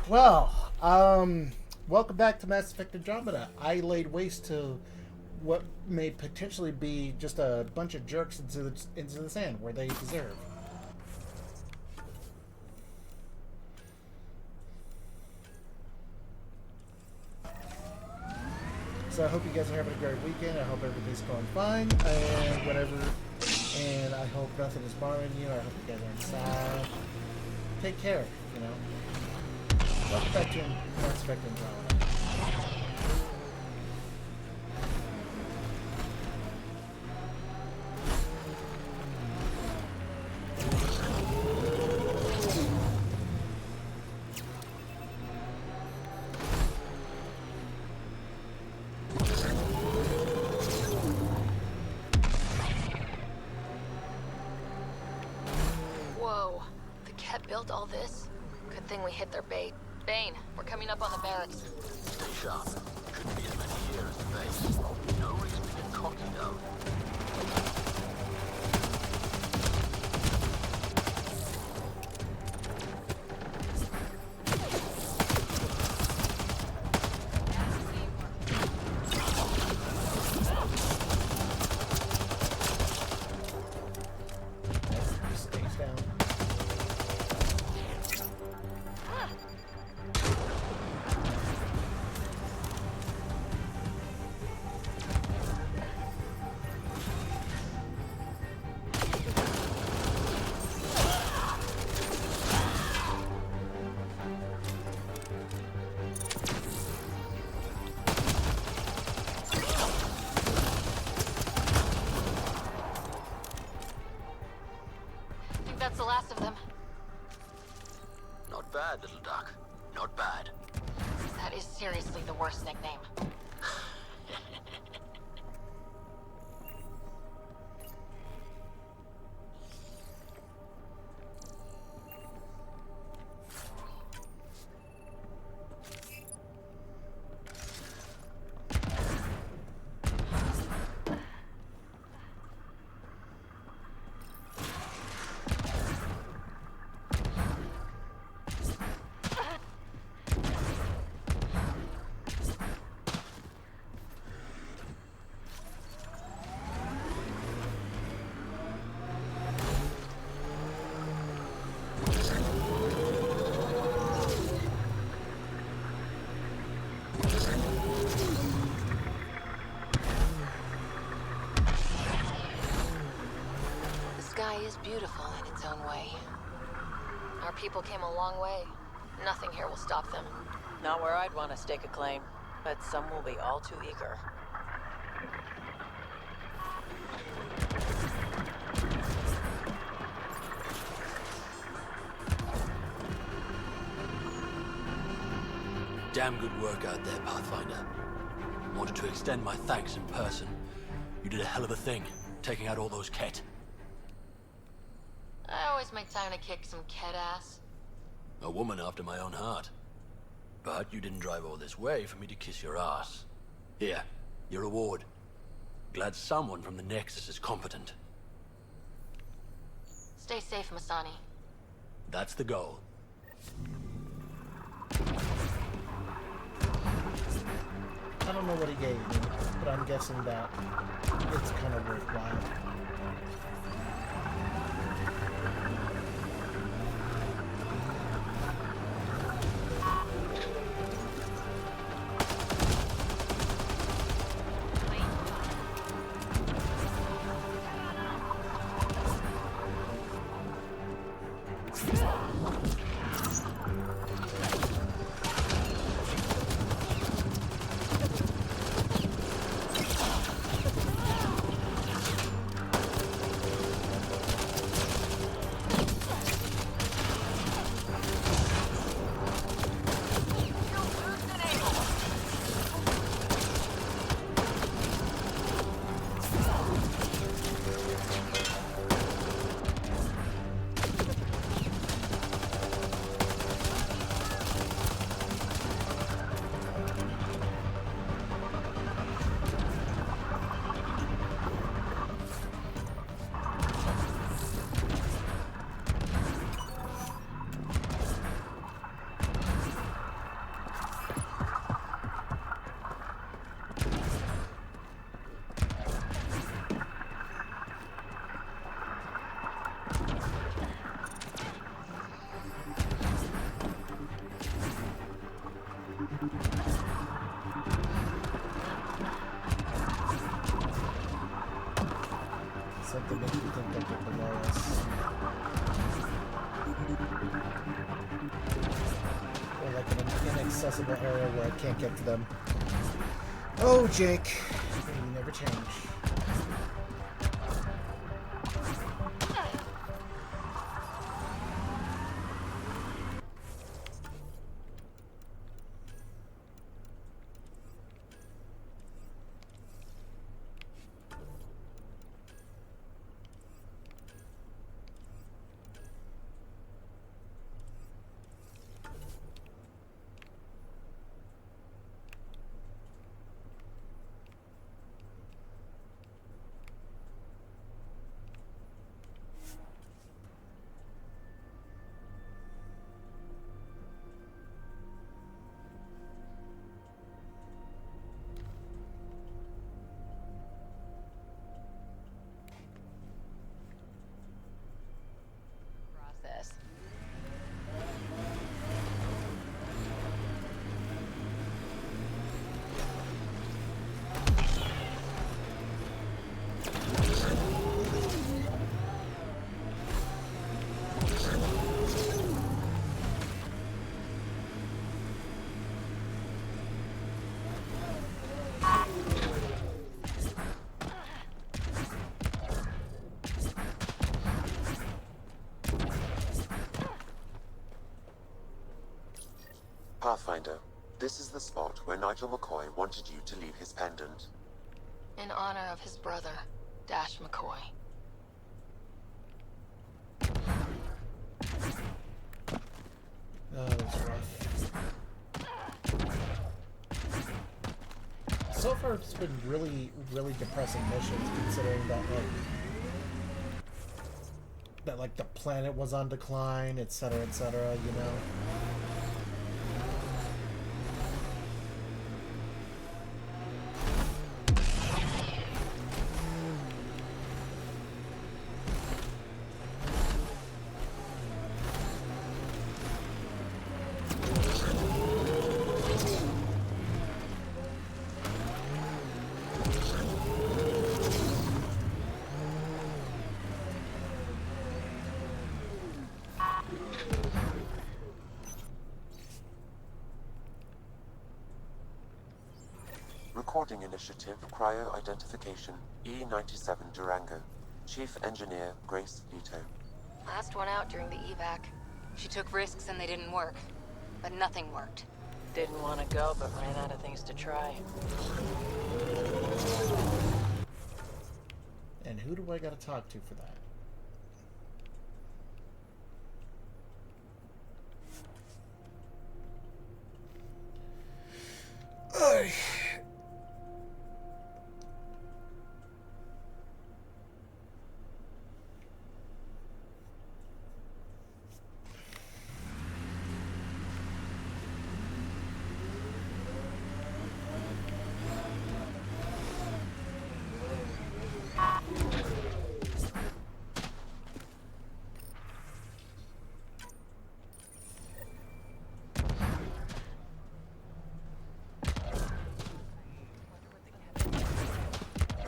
Well, welcome back to Mass Effect Andromeda. I laid waste to what may potentially be just a bunch of jerks into the sand where they deserve. So I hope you guys are having a great weekend. I hope everything's going fine and whatever. And I hope nothing is bothering you. I hope you guys aren't sad. Take care, you know. Welcome back to Mass Effect Andromeda. Whoa, the Ket built all this? Good thing we hit their bait. Bane, we're coming up on the barracks. Stay sharp. Shouldn't be as many here as the base. No reason to get cocky, though. Stays down. I think that's the last of them. Not bad, little duck. Not bad. That is seriously the worst nickname. The sky is beautiful in its own way. Our people came a long way. Nothing here will stop them. Not where I'd want to stake a claim, but some will be all too eager. Damn good work out there, Pathfinder. Wanted to extend my thanks in person. You did a hell of a thing, taking out all those Ket. I always make time to kick some Ket ass. A woman after my own heart. But you didn't drive all this way for me to kiss your ass. Here, your reward. Glad someone from the Nexus is competent. Stay safe, Masani. That's the goal. I don't know what he gave me, but I'm guessing that it's kind of worthwhile. Something makes me think that they're below us. Or like in an inaccessible area where I can't get to them. Oh, Jake. You never change. Process. Pathfinder, this is the spot where Nigel McCoy wanted you to leave his pendant. In honor of his brother, Dash McCoy. Oh, that's rough. So far, it's been really, really depressing missions, considering that like the planet was on decline, etc., etc. You know. Recording Initiative Cryo Identification E97 Durango. Chief Engineer Grace Leto. Last one out during the evac. She took risks and they didn't work. But nothing worked. Didn't want to go, but ran out of things to try. And who do I gotta talk to for that? Ugh.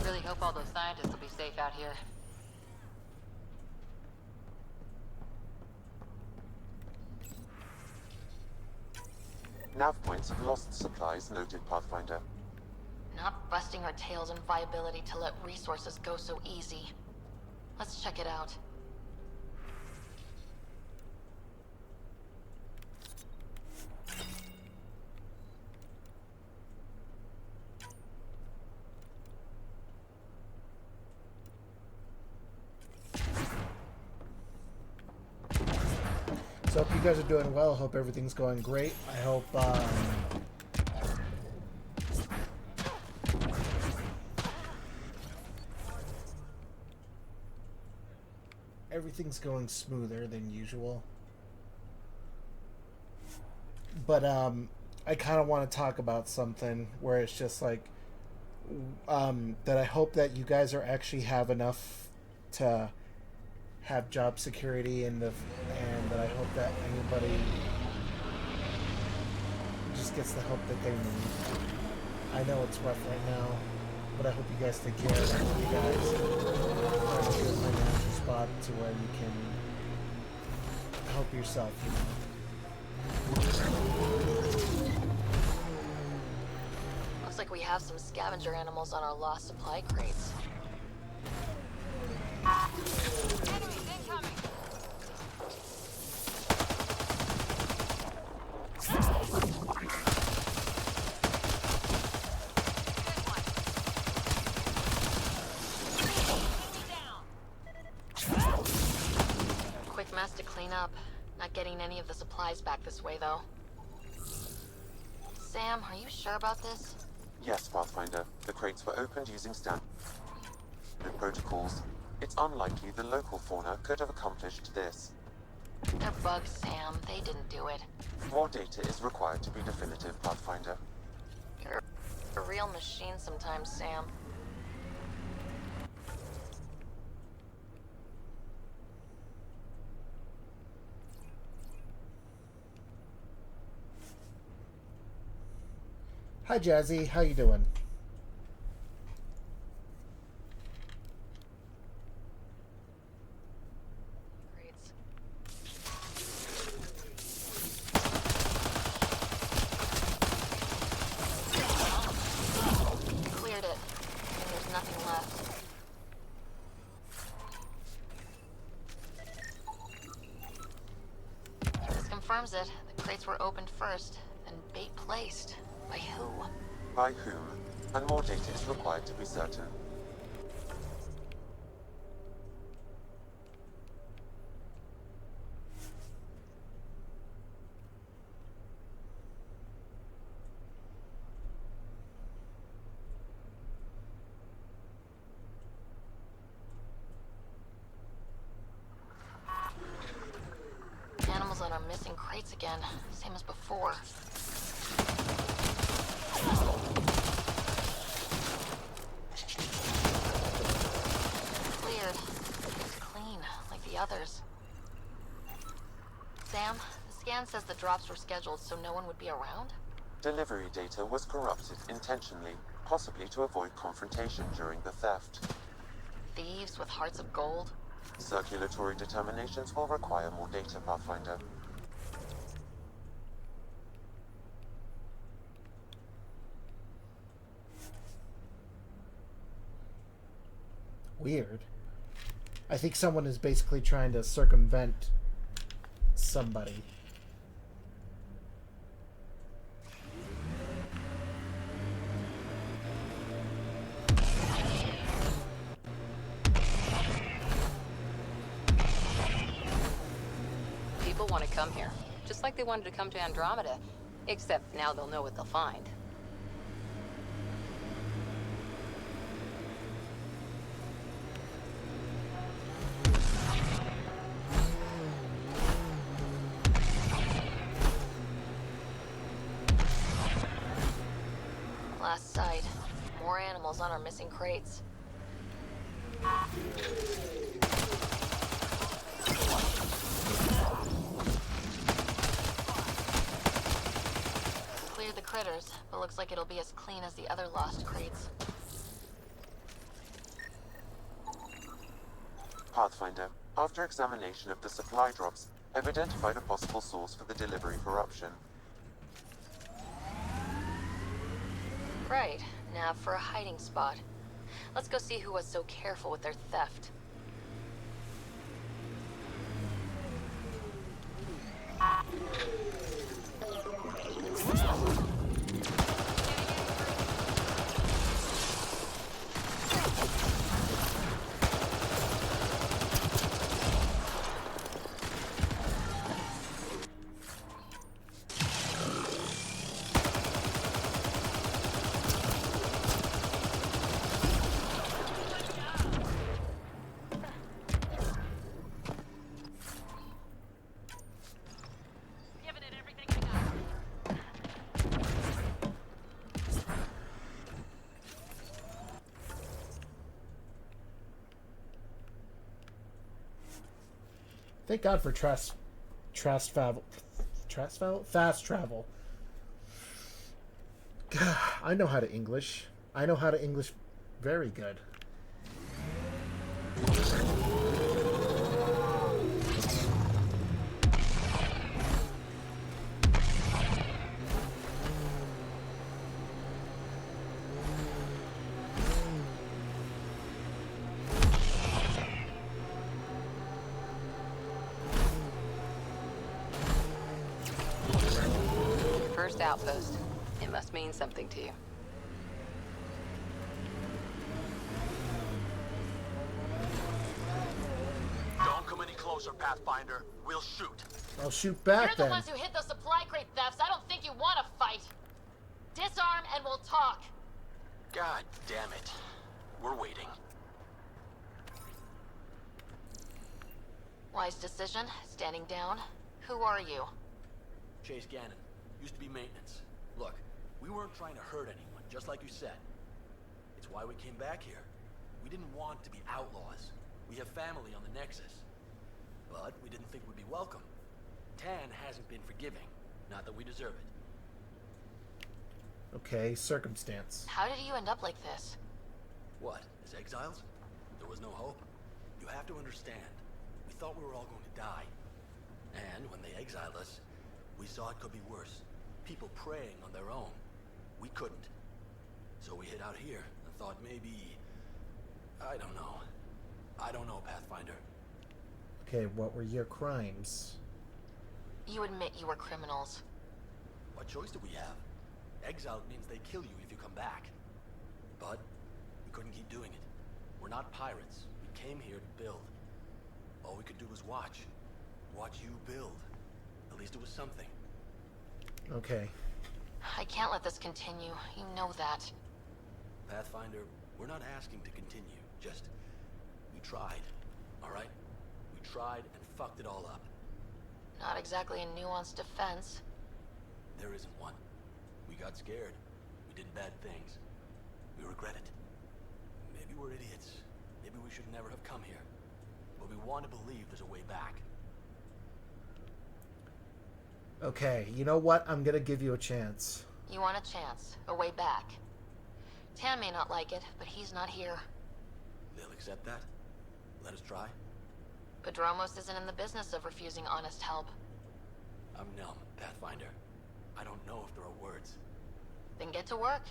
Really hope all those scientists will be safe out here. Nav points of lost supplies noted, Pathfinder. Not busting our tails in viability to let resources go so easy. Let's check it out. So hope you guys are doing well. Hope everything's going great. I hope everything's going smoother than usual. But I kind of want to talk about something where it's just like that I hope that you guys are actually have enough to have job security and that I hope that anybody just just gets the help that they need. I know it's rough right now, but I hope you guys take care. I hope you guys find a good financial spot to where you can help yourself, you know. Looks like we have some scavenger animals on our lost supply crates. Enemies incoming! Quick mess to clean up. Not getting any of the supplies back this way, though. Sam, are you sure about this? Yes, Pathfinder. The crates were opened using standard protocols. It's unlikely the local fauna could have accomplished this. They're bugs, Sam. They didn't do it. More data is required to be definitive, Pathfinder. You're a real machine sometimes, Sam. Hi, Jazzy. How you doing? Crates. Cleared it. And there's nothing left. This confirms it. The crates were opened first, then bait placed. By who? By whom? And more data is required to be certain. Animals on our missing crates again, same as before. Cleared. It's clean, like the others. Sam, the scan says the drops were scheduled so no one would be around? Delivery data was corrupted intentionally, possibly to avoid confrontation during the theft. Thieves with hearts of gold? Circulatory determinations will require more data, Pathfinder. Weird. I think someone is basically trying to circumvent somebody. People want to come here, just like they wanted to come to Andromeda. Except now they'll know what they'll find. Last sight. More animals on our missing crates. Cleared the critters, but looks like it'll be as clean as the other lost crates. Pathfinder, after examination of the supply drops, I've identified a possible source for the delivery corruption. Right, nav for a hiding spot. Let's go see who was so careful with their theft. Thank God for fast travel. I know how to English. I know how to English very good. First outpost. It must mean something to you. Don't come any closer, Pathfinder. We'll shoot. I'll shoot back You're the then. ones who hid those supply crate thefts. I don't think you want to fight. Disarm and we'll talk. God damn it. We're waiting. Wise decision. Standing down. Who are you? Chase Gannon. Used to be maintenance. Look, we weren't trying to hurt anyone, just like you said. It's why we came back here. We didn't want to be outlaws. We have family on the Nexus. But we didn't think we'd be welcome. Tan hasn't been forgiving. Not that we deserve it. Okay, circumstance. How did you end up like this? What, as exiles? There was no hope. You have to understand. We thought we were all going to die. And when they exiled us, we saw it could be worse. People preying on their own. We couldn't. So we hid out here and thought maybe... I don't know. I don't know, Pathfinder. Okay, what were your crimes? You admit you were criminals. What choice do we have? Exile means they kill you if you come back. But we couldn't keep doing it. We're not pirates. We came here to build. All we could do was watch. Watch you build. At least it was something. Okay. I can't let this continue. You know that. Pathfinder, we're not asking to continue. Just, we tried. Alright? We tried and fucked it all up. Not exactly a nuanced defense. There isn't one. We got scared. We did bad things. We regret it. Maybe we're idiots. Maybe we should never have come here. But we want to believe there's a way back. Okay, you know what? I'm gonna give you a chance. You want a chance. A way back. Tan may not like it, but he's not here. They'll accept that? Let us try? Padromos isn't in the business of refusing honest help. I'm numb, Pathfinder. I don't know if there are words. Then get to work.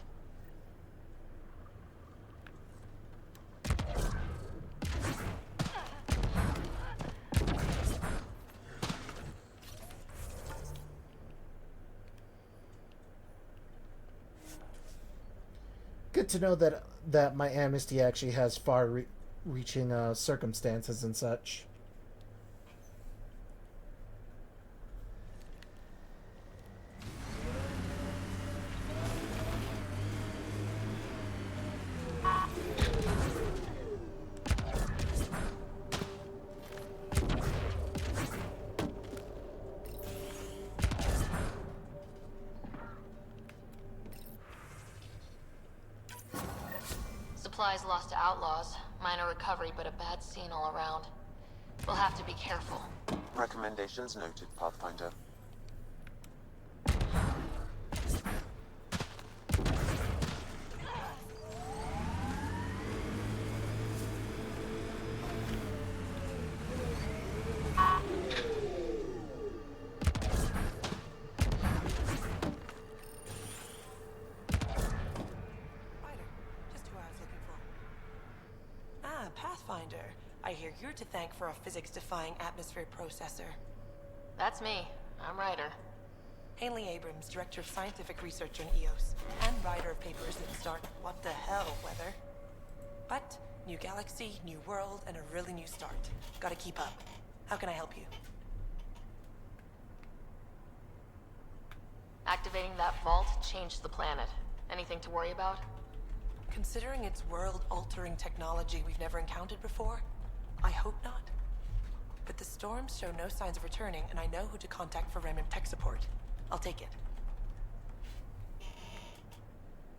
Good to know that my amnesty actually has far-reaching circumstances and such. Supplies lost to outlaws. Minor recovery, but a bad scene all around. We'll have to be careful. Recommendations noted, Pathfinder. Pathfinder. I hear you're to thank for a physics-defying atmosphere processor. That's me. I'm Ryder. Haley Abrams, Director of Scientific Research on EOS, and writer of papers that start what the hell weather. But, new galaxy, new world, and a really new start. Gotta keep up. How can I help you? Activating that vault changed the planet. Anything to worry about? Considering it's world-altering technology we've never encountered before, I hope not. But the storms show no signs of returning, and I know who to contact for remnant tech support. I'll take it.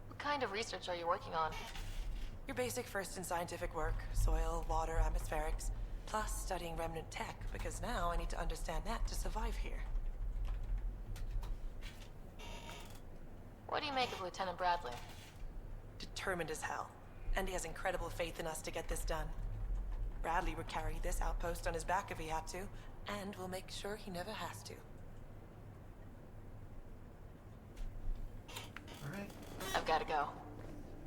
What kind of research are you working on? Your basic first in scientific work, soil, water, atmospherics, plus studying remnant tech, because now I need to understand that to survive here. What do you you make of Lieutenant Bradley? Determined as hell. And he has incredible faith in us to get this done. Bradley would carry this outpost on his back if he had to, and we'll make sure he never has to. Alright. I've got to go.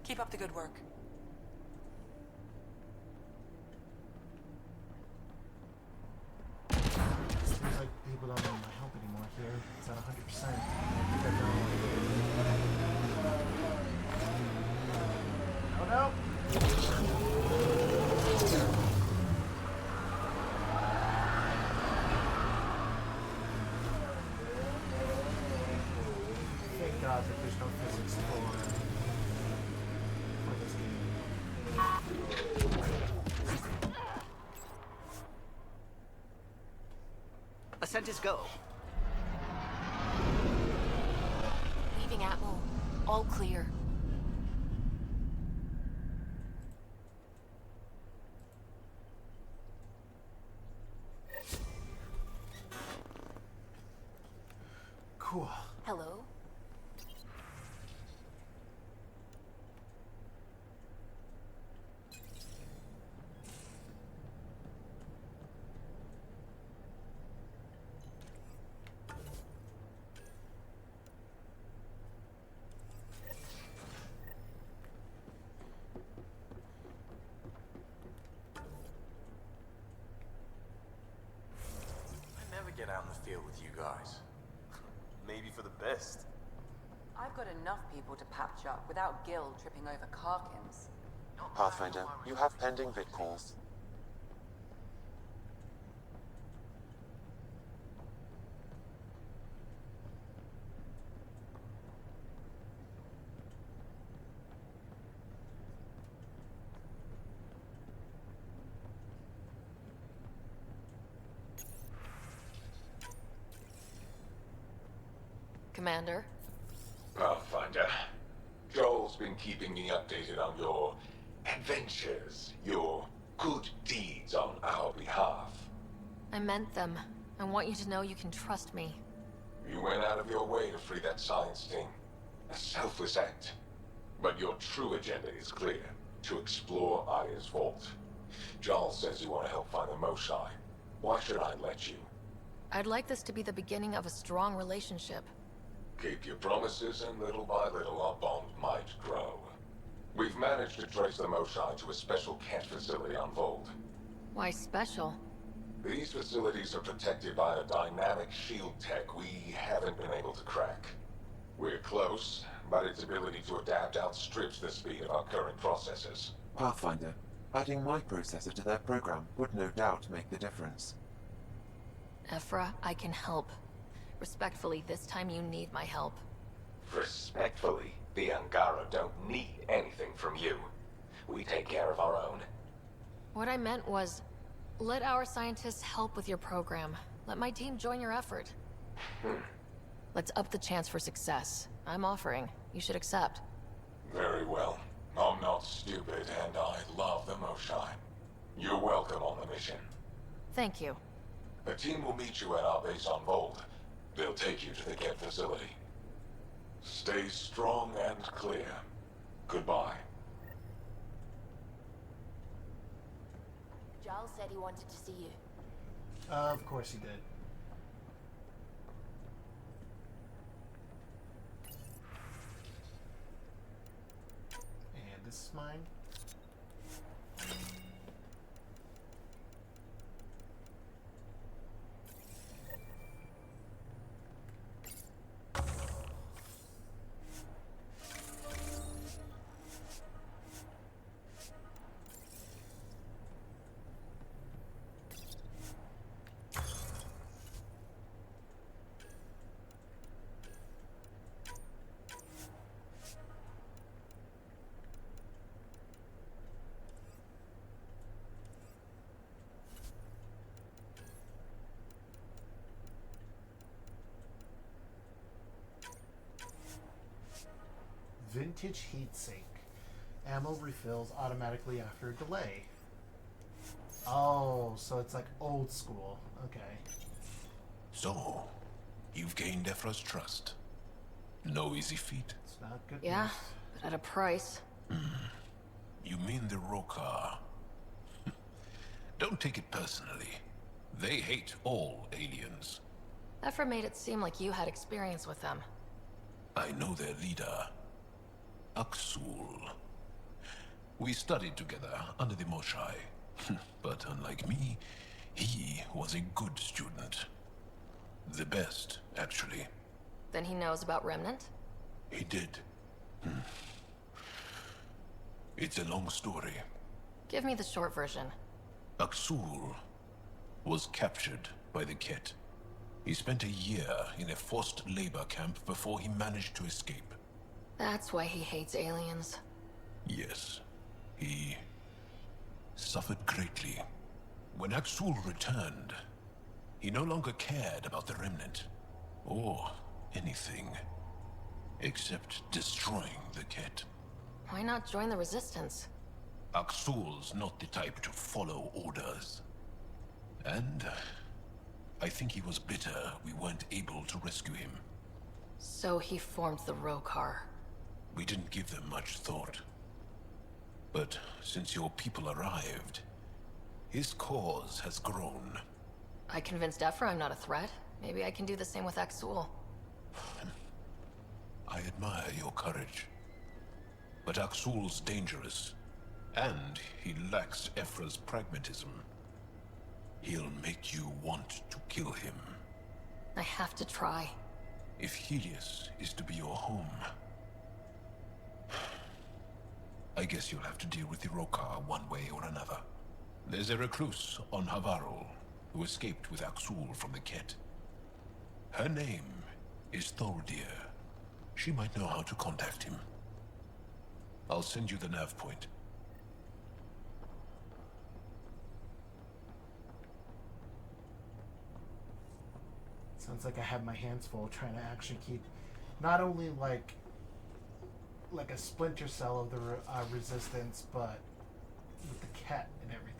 Keep up the good work. Seems like people don't need my help anymore here. It's at 100%. I think I know. Oh no! Thank God that there's no physics for this game. Ascent is go. Leaving Atmo. All clear. Cool. Hello? I never get out in the field with you guys. Maybe for the best. I've got enough people to patch up without Gil tripping over Karkins. Pathfinder, you have pending vid calls. Commander? Pathfinder, Joel's been keeping me updated on your adventures, your good deeds on our behalf. I meant them. I want you to know you can trust me. You went out of your way to free that science team. A selfless act. But your true agenda is clear. To explore Aya's vault. Joel says you want to help find the Mosai. Why should I let you? I'd like this to be the beginning of a strong relationship. Keep your promises, and little by little our bond might grow. We've managed to trace the Mosai to a special cat facility on Vold. Why special? These facilities are protected by a dynamic shield tech we haven't been able to crack. We're close, but its ability to adapt outstrips the speed of our current processors. Pathfinder, adding my processor to their program would no doubt make the difference. Ephra, I can help. Respectfully, this time you need my help. Respectfully, the Angara don't need anything from you. We take care of our own. What I meant was, let our scientists help with your program. Let my team join your effort. Let's up the chance for success. I'm offering. You should accept. Very well. I'm not stupid, and I love the Mosai. You're welcome on the mission. Thank you. The team will meet you at our base on Vold. They'll take you to the Get facility. Stay strong and clear. Goodbye. Giles said he wanted to see you. Of course he did. And this is mine. Vintage heatsink. Ammo refills automatically after a delay. Oh, so it's like old school. Okay. So, you've gained Ephra's trust. No easy feat. It's not good Yeah, news. but at a price. You mean the Rokar? Don't take it personally. They hate all aliens. Ephra made it seem like you had experience with them. I know their leader, Aksul. We studied together under the Moshai. But unlike me, he was a good student. The best, actually. Then he knows about Remnant? He did. It's a long story. Give me the short version. Aksul was captured by the Ket. He spent a year in a forced labor camp before he managed to escape. That's why he hates aliens. Yes, he suffered greatly. When Aksul returned, he no longer cared about the Remnant, or anything, except destroying the Ket. Why not join the Resistance? Aksul's not the type to follow orders. And I think he was bitter we weren't able to rescue him. So he formed the Rokar. We didn't give them much thought. But since your people arrived, his cause has grown. I convinced Ephra I'm not a threat. Maybe I can do the same with Aksul. I admire your courage. But Aksul's dangerous, and he lacks Ephra's pragmatism. He'll make you want to kill him. I have to try. If Helios is to be your home, I guess you'll have to deal with the Rokar one way or another. There's a recluse on Havarul who escaped with Aksul from the Ket. Her name is Tholdir. She might know how to contact him. I'll send you the nav point. Sounds like I have my hands full trying to actually keep not only like a splinter cell of the resistance, but with the cat and everything.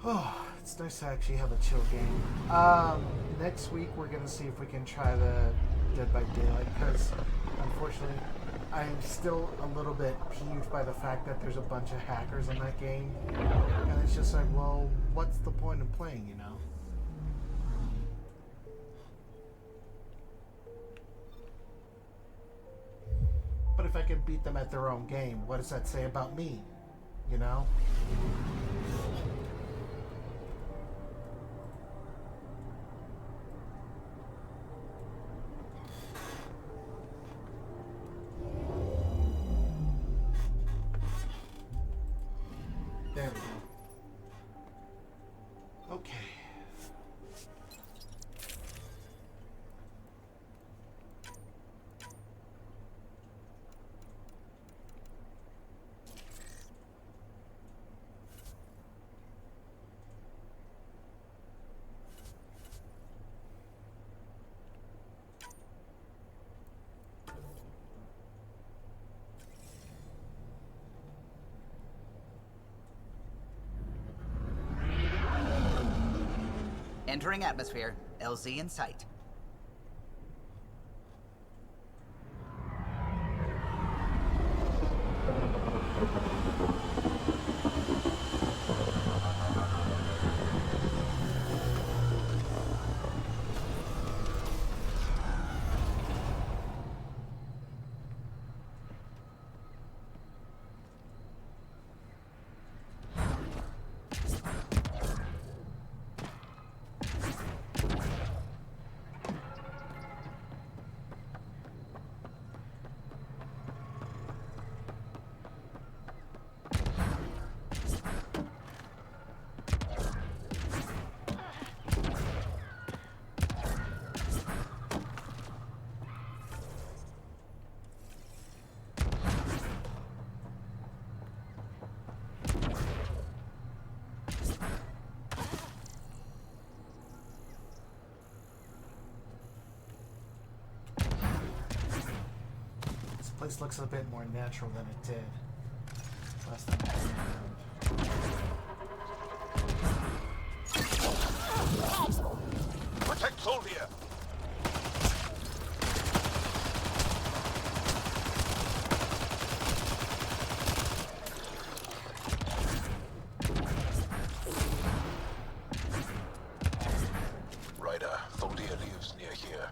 Oh, it's nice to actually have a chill game. Next week we're gonna see if we can try the Dead by Daylight, because unfortunately I'm still a little bit peeved by the fact that there's a bunch of hackers in that game, and it's just like, well, what's the point of playing, you know? But if I can beat them at their own game, what does that say about me, you know? There we go. Okay. Entering atmosphere. LZ in sight. place looks a bit more natural than it did last time I came around. Protect Soldier! Ryder, Soldier lives near here.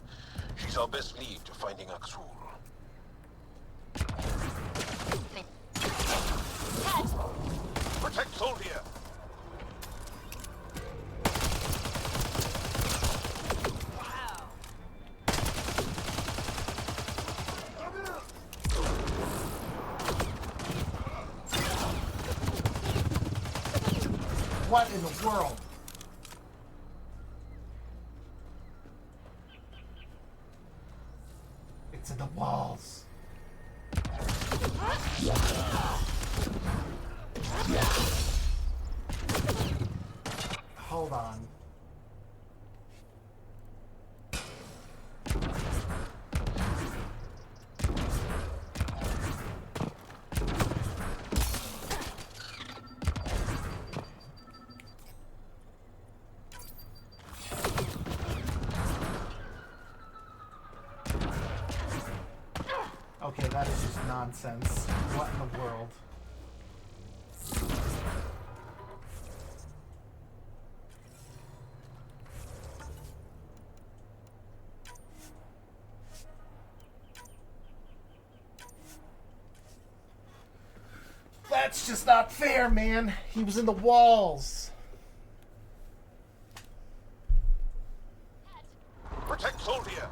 She's our best lead to finding Aksul. Protect Soldier! What in the world? It's in the walls. Hold on. Okay, that is just nonsense. What in the world? That's just not fair, man. He was in the walls. Protect Soldier!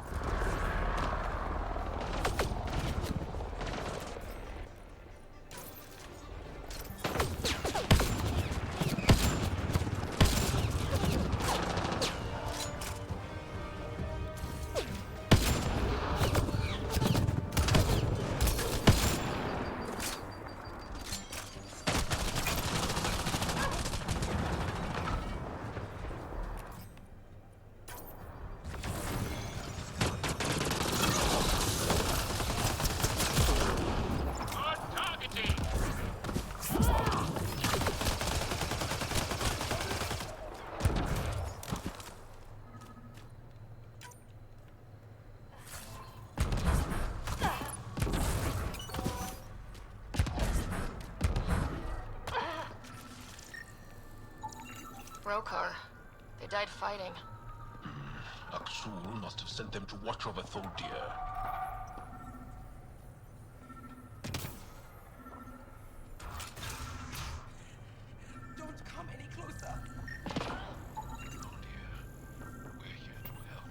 Rokar. They died fighting. Aksul must have sent them to watch over Thuldir. Don't come any closer. Thuldir, we're here to help.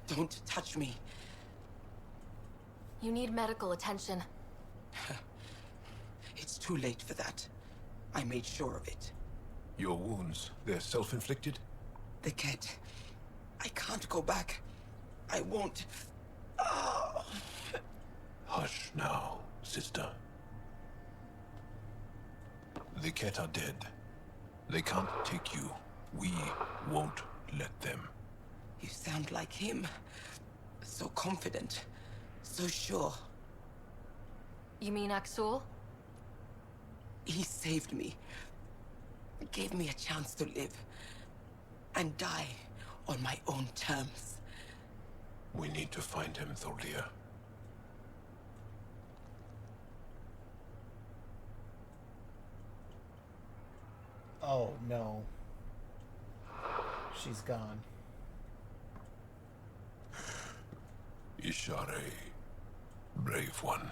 Don't touch me. You need medical attention. It's too late for that. I made sure of it. Your wounds, they're self-inflicted? The cat. I can't go back. I won't. Oh. Hush now, sister. The Ket are dead. They can't take you. We won't let them. You sound like him. So confident. So sure. You mean Aksul? He saved me. Gave me a chance to live. And die on my own terms. We need to find him, Thuldir. Oh, no. She's gone. Ishare, brave one.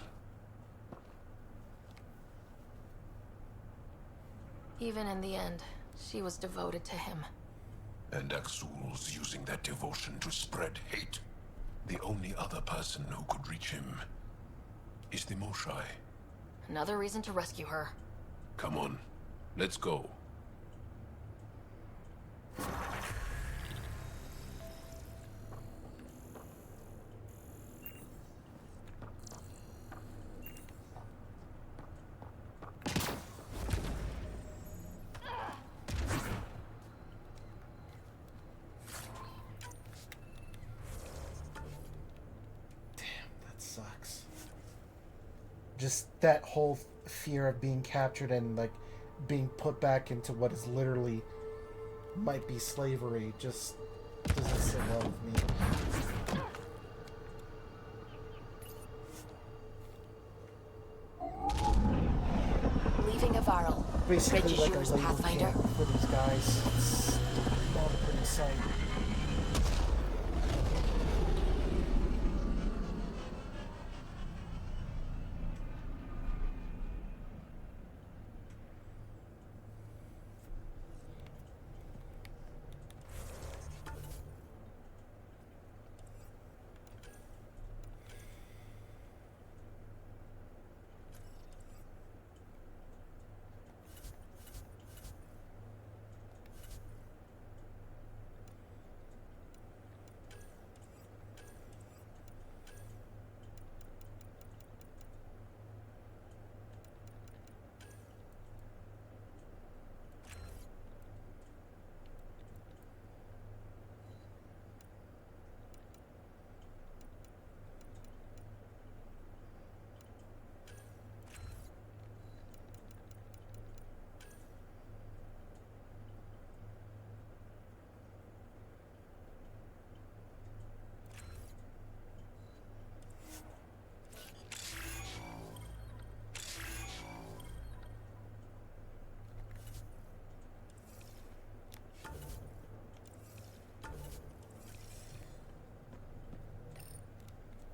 Even in the end, she was devoted to him. And Aksul's using that devotion to spread hate. The only other person who could reach him is the Moshai. Another reason to rescue her. Come on, let's go. Sucks. Just that whole fear of being captured and like being put back into what is literally might be slavery just doesn't sit well with me. Leaving Avarl. Basically like a yours, labor Pathfinder. camp for these guys. It's not a pretty sight.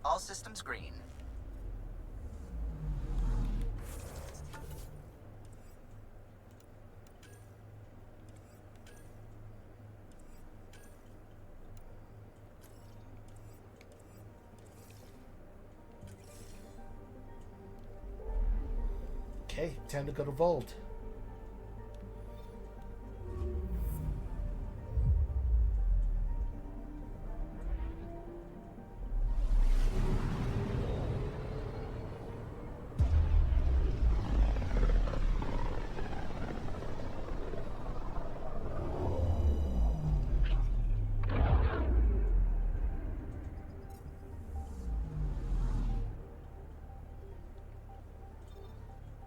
All systems green. Okay, time to go to Vault.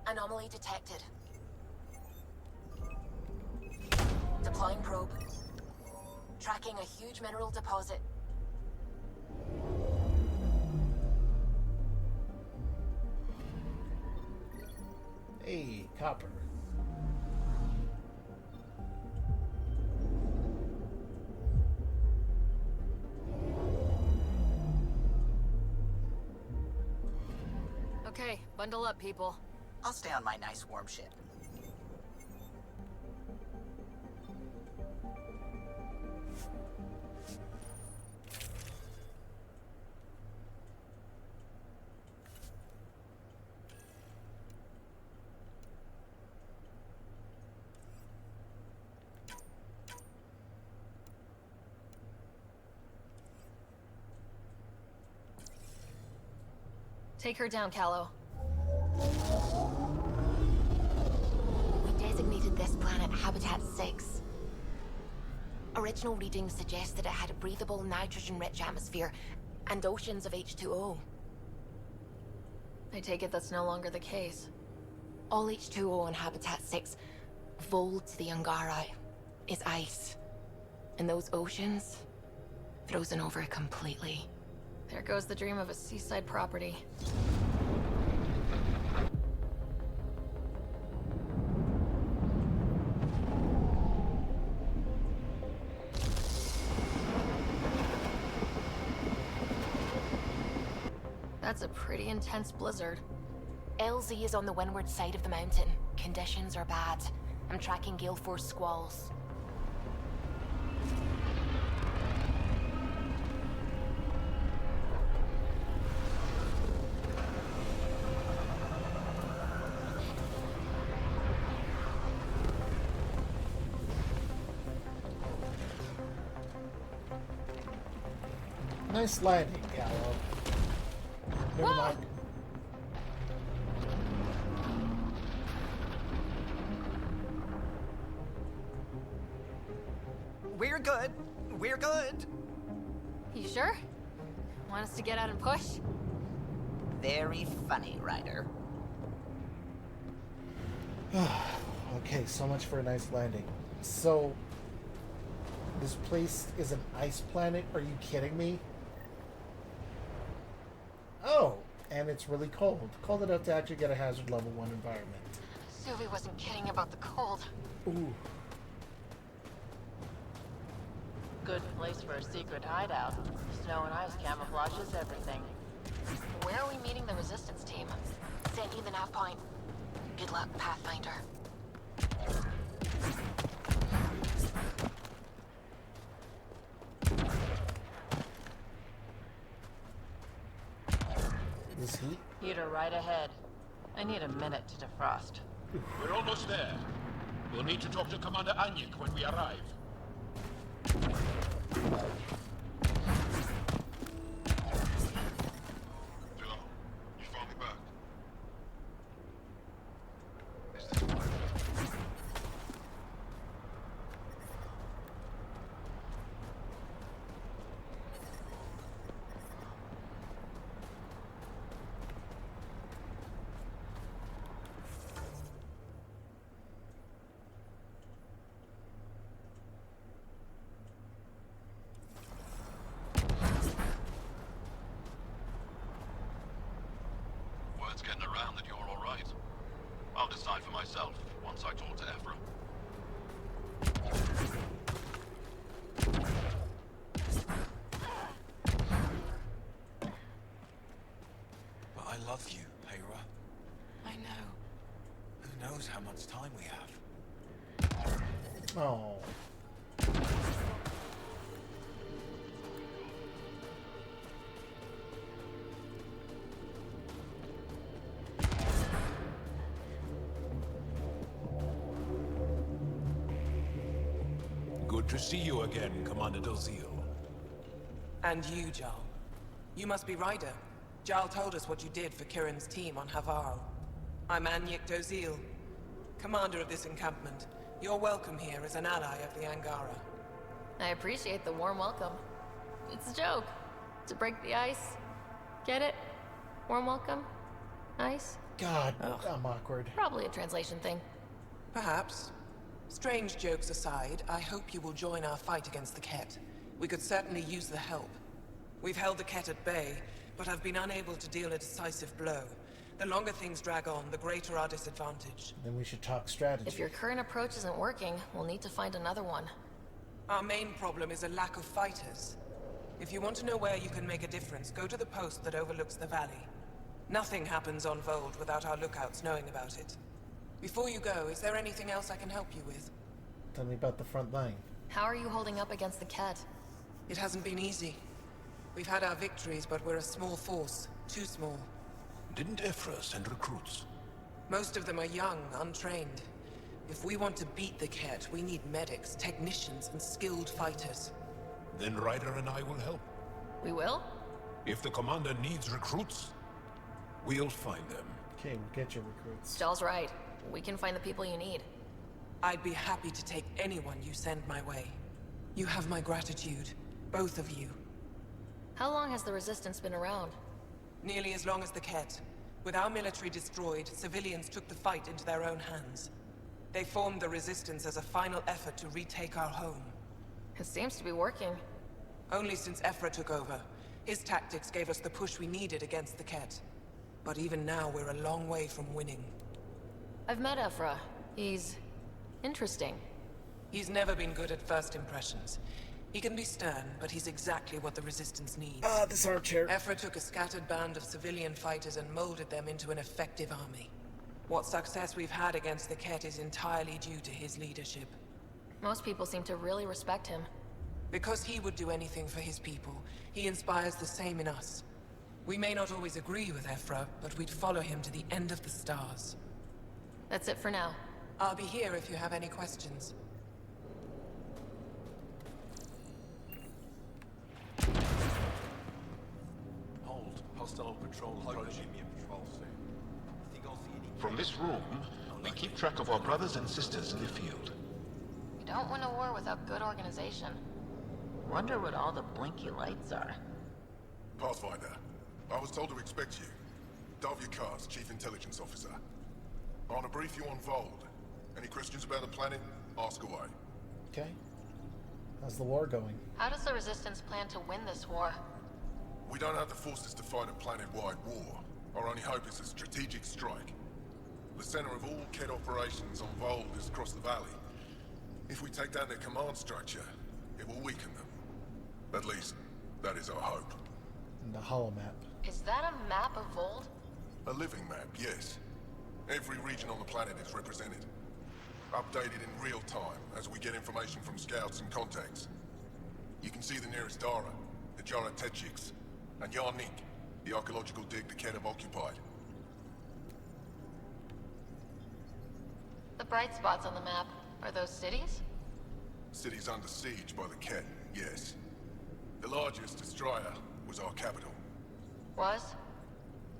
Anomaly detected. Deploying probe. Tracking a huge mineral deposit. Hey, copper. Okay, bundle up, people. I'll stay on my nice warm ship. Take her down, Callow. We designated this planet Habitat 6. Original readings suggest that it had a breathable, nitrogen-rich atmosphere and oceans of H2O. I take it that's no longer the case. All H2O on Habitat 6, Vold to the Angara, is ice. And those oceans, frozen over completely. There goes the dream of a seaside property. That's a pretty intense blizzard. LZ is on the windward side of the mountain. Conditions are bad. I'm tracking gale force squalls. Nice landing, Gallo. Never mind. We're good. We're good. You sure? Want us to get out and push? Very funny, Ryder. Okay, so much for a nice landing. So, this place is an ice planet? Are you kidding me? Oh, and it's really cold. Cold enough to actually get a hazard level 1 environment. Suvi wasn't kidding about the cold. Ooh. Good place for a secret hideout. Snow and ice camouflages everything. Where are we meeting the resistance team? Sent you the nav point. Good luck, Pathfinder. Is he? Heater right ahead. I need a minute to defrost. We're almost there. We'll need to talk to Commander Anyik when we arrive. Joe, you finally back? Word's getting around that you're all right. I'll decide for myself once I talk to Ephra. But I love you, Hera. I know. Who knows how much time we have? Oh. Good to see you again, Commander Dozil. And you, Jarl. You must be Ryder. Jarl told us what you did for Kirin's team on Havarl. I'm Anyik Dozil, commander of this encampment. You're welcome here as an ally of the Angara. I appreciate the warm welcome. It's a joke. To break the ice. Get it? Warm welcome? Ice? God, I'm awkward. Probably a translation thing. Perhaps. Strange jokes aside, I hope you will join our fight against the Ket. We could certainly use the help. We've held the Ket at bay, but have been unable to deal a decisive blow. The longer things drag on, the greater our disadvantage. Then we should talk strategy. If your current approach isn't working, we'll need to find another one. Our main problem is a lack of fighters. If you want to know where you can make a difference, go to the post that overlooks the valley. Nothing happens on Vold without our lookouts knowing about it. Before you go, is there anything else I can help you with? Tell me about the front line. How are you holding up against the Ket? It hasn't been easy. We've had our victories, but we're a small force. Too small. Didn't Ephra send recruits? Most of them are young, untrained. If we want to beat the Ket, we need medics, technicians, and skilled fighters. Then Ryder and I will help. We will? If the commander needs recruits, we'll find them. Okay, we'll get your recruits. Jall's right. We can find the people you need. I'd be happy to take anyone you send my way. You have my gratitude, both of you. How long has the Resistance been around? Nearly as long as the Ket. With our military destroyed, civilians took the fight into their own hands. They formed the Resistance as a final effort to retake our home. It seems to be working. Only since Ephra took over. His tactics gave us the push we needed against the Ket. But even now, we're a long way from winning. I've met Ephra. He's... interesting. He's never been good at first impressions. He can be stern, but he's exactly what the Resistance needs. Ah, this armchair. Ephra took a scattered band of civilian fighters and molded them into an effective army. What success we've had against the Ket is entirely due to his leadership. Most people seem to really respect him. Because he would do anything for his people, he inspires the same in us. We may not always agree with Ephra, but we'd follow him to the end of the stars. That's it for now. I'll be here if you have any questions. hostile patrol approaching. From this room, we keep track of our brothers and sisters in the field. You don't win a war without good organization. Wonder what all the blinky lights are. Pathfinder, I was told to expect you. Davia Kars, Chief Intelligence Officer. I want to brief you on Vold. Any questions about the planet? Ask away. Okay. How's the war going? How does the Resistance plan to win this war? We don't have the forces to fight a planet-wide war. Our only hope is a strategic strike. The center of all Kett operations on Vold is across the valley. If we take down their command structure, it will weaken them. At least, that is our hope. The holomap. Is that a map of Vold? A living map, yes. Every region on the planet is represented. Updated in real time as we get information from scouts and contacts. You can see the nearest Dara, the Jara Tetchiks, and Yarnik, the archaeological dig the Kett have occupied. The bright spots on the map, are those cities? Cities under siege by the Kett, yes. The largest, Estraya, was our capital. Was?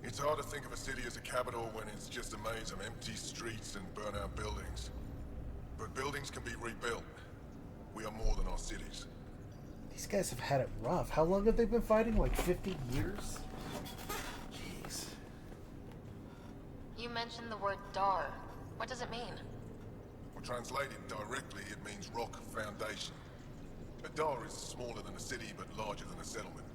It's hard to think of a city as a capital when it's just a maze of empty streets and burnt-out buildings. But buildings can be rebuilt. We are more than our cities. These guys have had it rough. How long have they been fighting? Like 50 years? Jeez. You mentioned the word Dar. What does it mean? Well, translated directly, it means rock foundation. A Dar is smaller than a city, but larger than a settlement.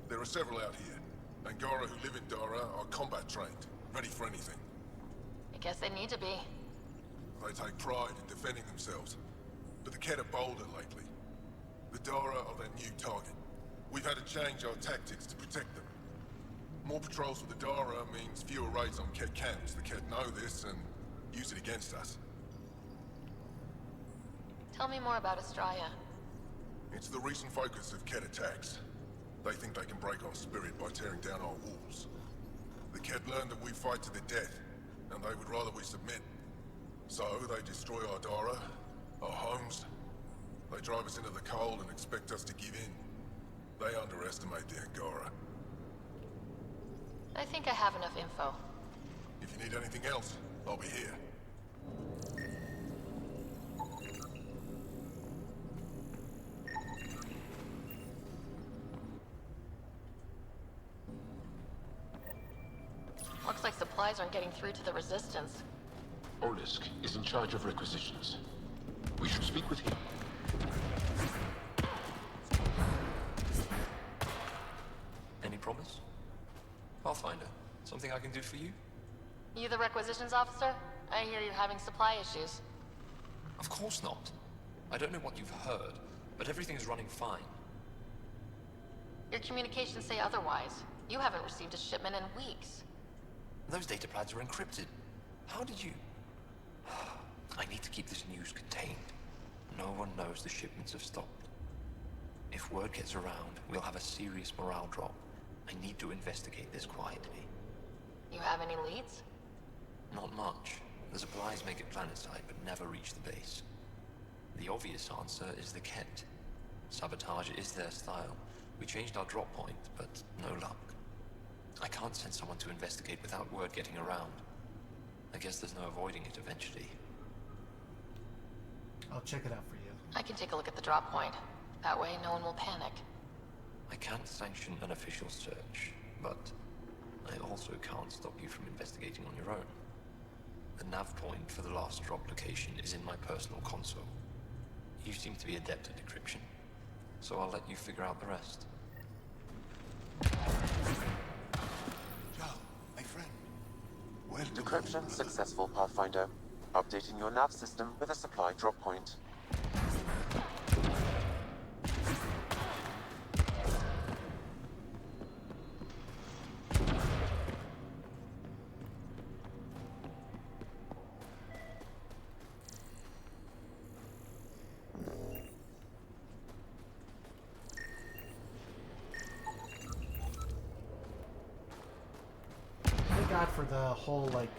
There are several out here. Angara who live in Dara are combat trained, ready for anything. I guess they need to be. They take pride in defending themselves. But the Kett are bolder lately. The Dara are their new target. We've had to change our tactics to protect them. More patrols with the Dara means fewer raids on Kett camps. The Kett know this and use it against us. Tell me more about Estraya. It's the recent focus of Kett attacks. They think they can break our spirit by tearing down our walls. The Kett learned that we fight to the death, and they would rather we submit. So they destroy our Dara, our homes. They drive us into the cold and expect us to give in. They underestimate the Angara. I think I have enough info. If you need anything else, I'll be here. Looks like supplies aren't getting through to the Resistance. Olisk is in charge of requisitions. We should speak with him. Any promise? Pathfinder, something I can do for you? You the requisitions officer? I hear you're having supply issues. Of course not. I don't know what you've heard, but everything is running fine. Your communications say otherwise. You haven't received a shipment in weeks. Those data pads are encrypted. How did you... I need to keep this news contained. No one knows the shipments have stopped. If word gets around, we'll have a serious morale drop. I need to investigate this quietly. You have any leads? Not much. The supplies make it planetside, but never reach the base. The obvious answer is the Kett. Sabotage is their style. We changed our drop point, but no luck. I can't send someone to investigate without word getting around. I guess there's no avoiding it eventually. I'll check it out for you. I can take a look at the drop point. That way, no one will panic. I can't sanction an official search, but I also can't stop you from investigating on your own. The nav point for the last drop location is in my personal console. You seem to be adept at decryption, so I'll let you figure out the rest. Joe, my friend. Well, Decryption successful, Pathfinder. Updating your nav system with a supply drop point. Thank God for the whole, like,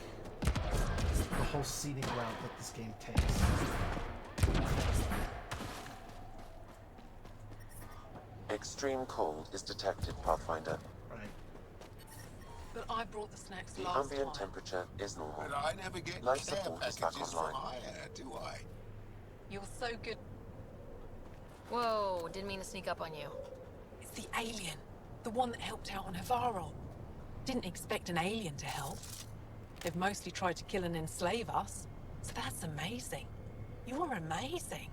the whole scenic route that this game takes. Extreme cold is detected, Pathfinder. Right. that I brought the snacks The last ambient time. temperature is normal. But I never get Life care support is back packages online. from Aya, do I? You're so good. Whoa, didn't mean to sneak up on you. It's the alien. The one that helped out on Havarl. Didn't expect an alien to help. They've mostly tried to kill and enslave us. So that's amazing. You're amazing.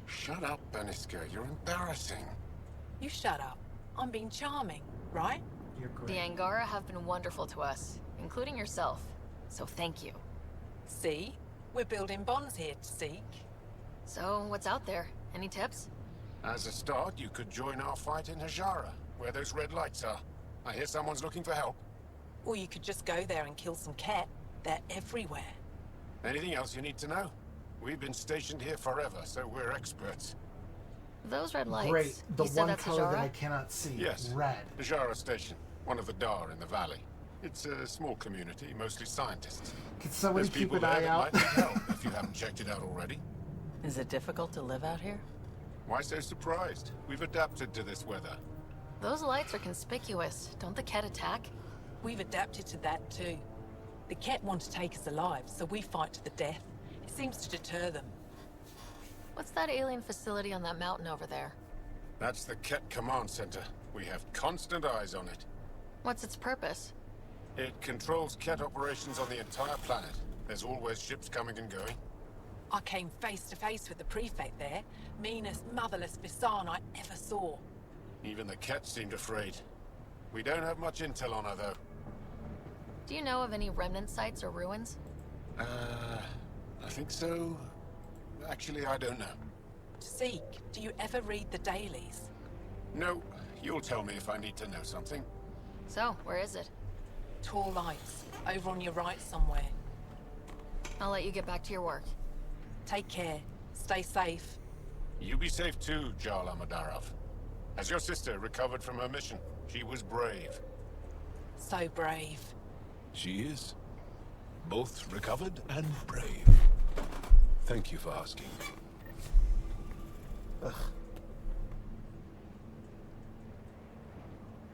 Shut up, Beniska. You're embarrassing. You shut up. I'm being charming, right? You're great. The Angara have been wonderful to us, including yourself. So thank you. See? We're building bonds here, Seek. So, what's out there? Any tips? As a start, you could join our fight in Hajara, where those red lights are. I hear someone's looking for help. Or you could just go there and kill some cat. They're everywhere. Anything else you need to know? We've been stationed here forever, so we're experts. Those red lights. Great. The You said one that's color that Hajara? I cannot see. Yes. Red. Hajara Station, one of the Dar in the valley. It's a small community, mostly scientists. Can somebody There's keep people an there eye that out? might need help if you haven't checked it out already. Is it difficult to live out here? Why so surprised? We've adapted to this weather. Those lights are conspicuous. Don't the Ket attack? We've adapted to that too. The cat want to take us alive, so we fight to the death. It seems to deter them. What's that alien facility on that mountain over there? That's the Ket Command Center. We have constant eyes on it. What's its purpose? It controls Ket operations on the entire planet. There's always ships coming and going. I came face to face with the prefect there. Meanest, motherless Bisan I ever saw. Even the Ket seemed afraid. We don't have much intel on her, though. Do you know of any remnant sites or ruins? I think so. Actually, I don't know. Seek, do you ever read the dailies? No, you'll tell me if I need to know something. So, where is it? Tall lights, over on your right somewhere. I'll let you get back to your work. Take care. Stay safe. You be safe too, Jarl Amadarov. Has your sister recovered from her mission? She was brave. So brave. She is. Both recovered and brave. Thank you for asking. Ugh.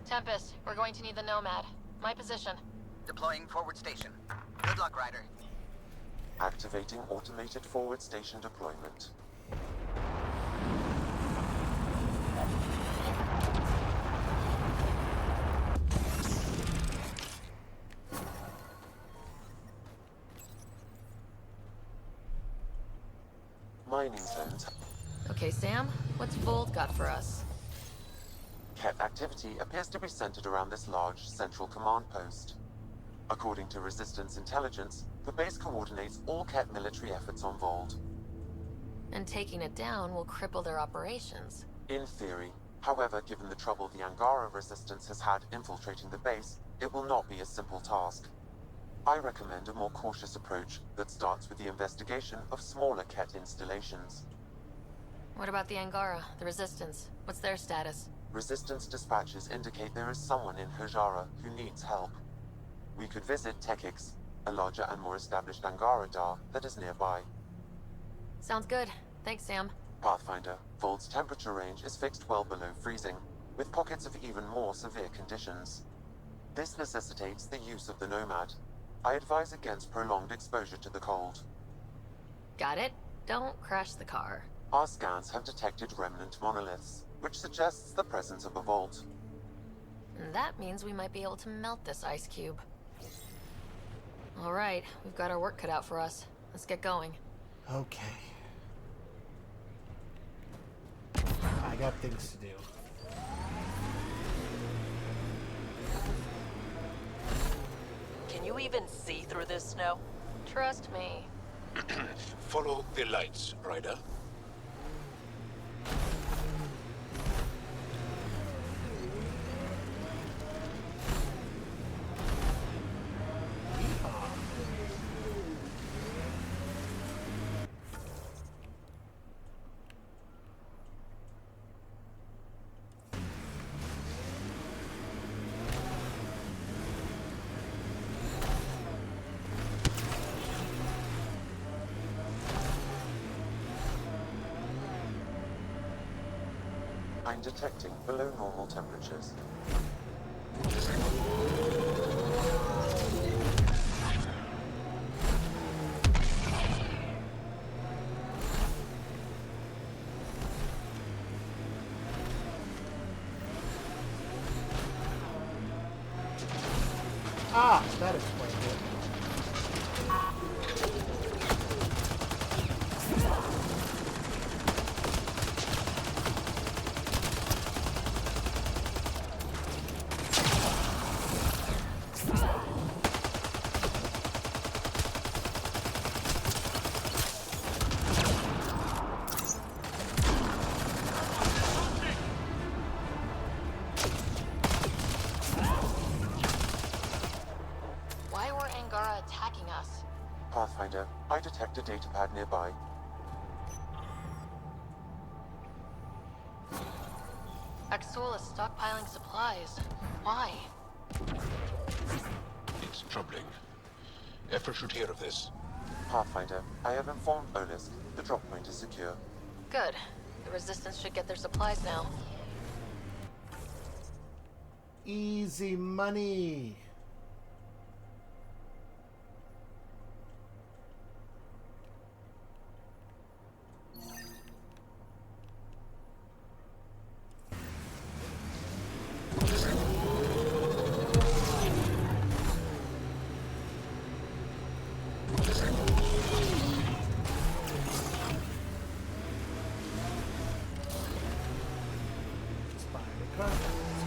Tempest, we're going to need the Nomad. My position. Deploying forward station. Good luck, Ryder. Activating automated forward station deployment. Mining zones. Okay, Sam, what's Vold got for us? Ket activity appears to be centered around this large central command post. According to Resistance intelligence, the base coordinates all Ket military efforts on Vold. And taking it down will cripple their operations. In theory. However, given the trouble the Angara Resistance has had infiltrating the base, it will not be a simple task. I recommend a more cautious approach that starts with the investigation of smaller Ket installations. What about the Angara, the Resistance? What's their status? Resistance dispatches indicate there is someone in Hajara who needs help. We could visit Tekix, a larger and more established Angara Dar that is nearby. Sounds good. Thanks, Sam. Pathfinder, Vold's temperature range is fixed well below freezing, with pockets of even more severe conditions. This necessitates the use of the Nomad. I advise against prolonged exposure to the cold. Got it. Don't crash the car. Our scans have detected remnant monoliths, which suggests the presence of a vault. And that means we might be able to melt this ice cube. All right, we've got our work cut out for us. Let's get going. Okay. I got things to do. Can you even see through this snow? Trust me. Follow the lights, Ryder. I'm detecting below normal temperatures. Ah, that explains it. Why were Angara attacking us? Pathfinder, I detect a datapad nearby. Axul is stockpiling supplies. Why? It's troubling. Efra should hear of this. Pathfinder, I have informed Olisk. The drop point is secure. Good. The Resistance should get their supplies now. Easy money.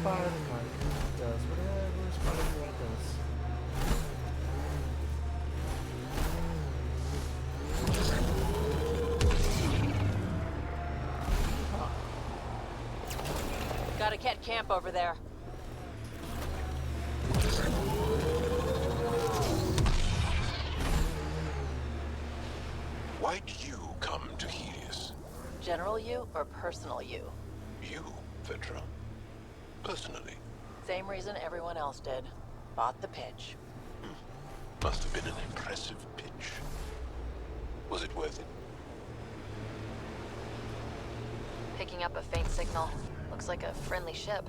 Spider-Man does whatever Spider-Man does. Got a cat camp over there. Why did you come to Helios? General you or personal you? You, Vetra. Personally. Same reason everyone else did. Bought the pitch. Must have been an impressive pitch. Was it worth it? Picking up a faint signal. Looks like a friendly ship.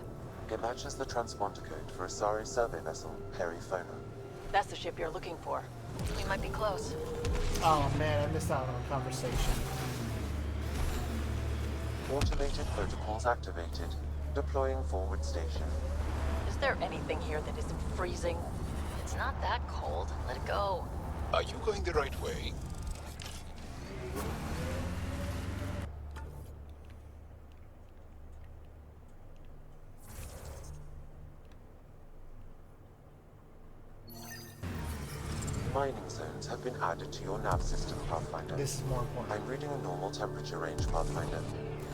It matches the transponder code for a Asari survey vessel, Perifona. That's the ship you're looking for. We might be close. Oh man, I missed out on a conversation. Automated protocols activated. Deploying forward station. Is there anything here that isn't freezing? It's not that cold. Let it go. Are you going the right way? Mining zones have been added to your nav system, Pathfinder. This is more important. I'm reading a normal temperature range, Pathfinder.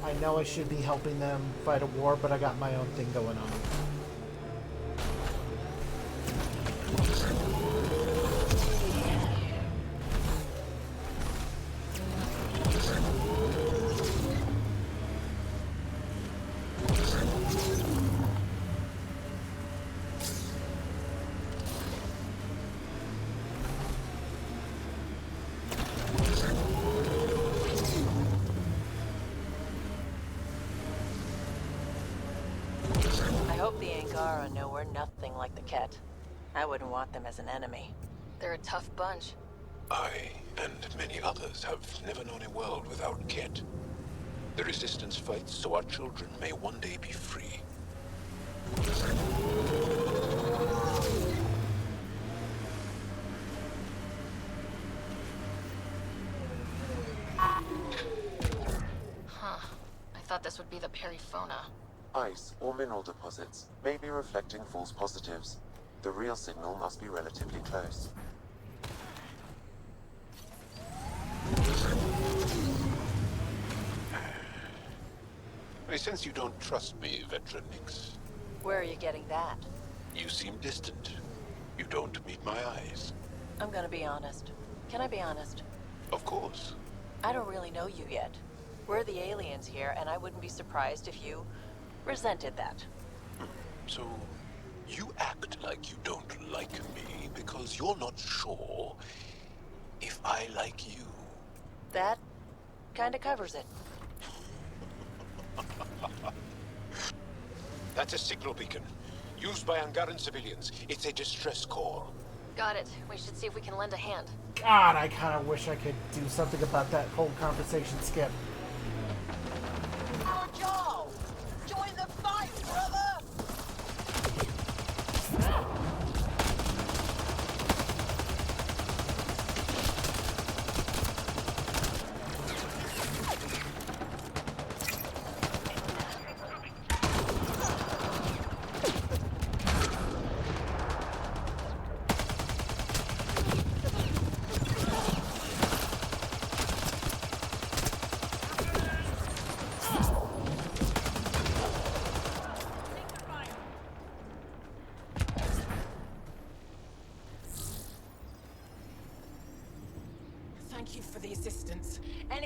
I know I should be helping them fight a war, but I got my own thing going on. I hope the Angara know we're nothing like the Ket. I wouldn't want them as an enemy. They're a tough bunch. I, and many others, have never known a world without Ket. The Resistance fights so our children may one day be free. Huh. I thought this would be the Perifona. Ice or mineral deposits may be reflecting false positives. The real signal must be relatively close. I sense you don't trust me, Vetra Nix. Where are you getting that? You seem distant. You don't meet my eyes. I'm gonna be honest. Can I be honest? Of course. I don't really know you yet. We're the aliens here, and I wouldn't be surprised if you resented that. So, you act like you don't like me because you're not sure if I like you. That kinda covers it. That's a signal beacon. Used by Angaran civilians. It's a distress call. Got it. We should see if we can lend a hand. God, I kind of wish I could do something about that whole conversation skip. Joel! Join the fight, brother!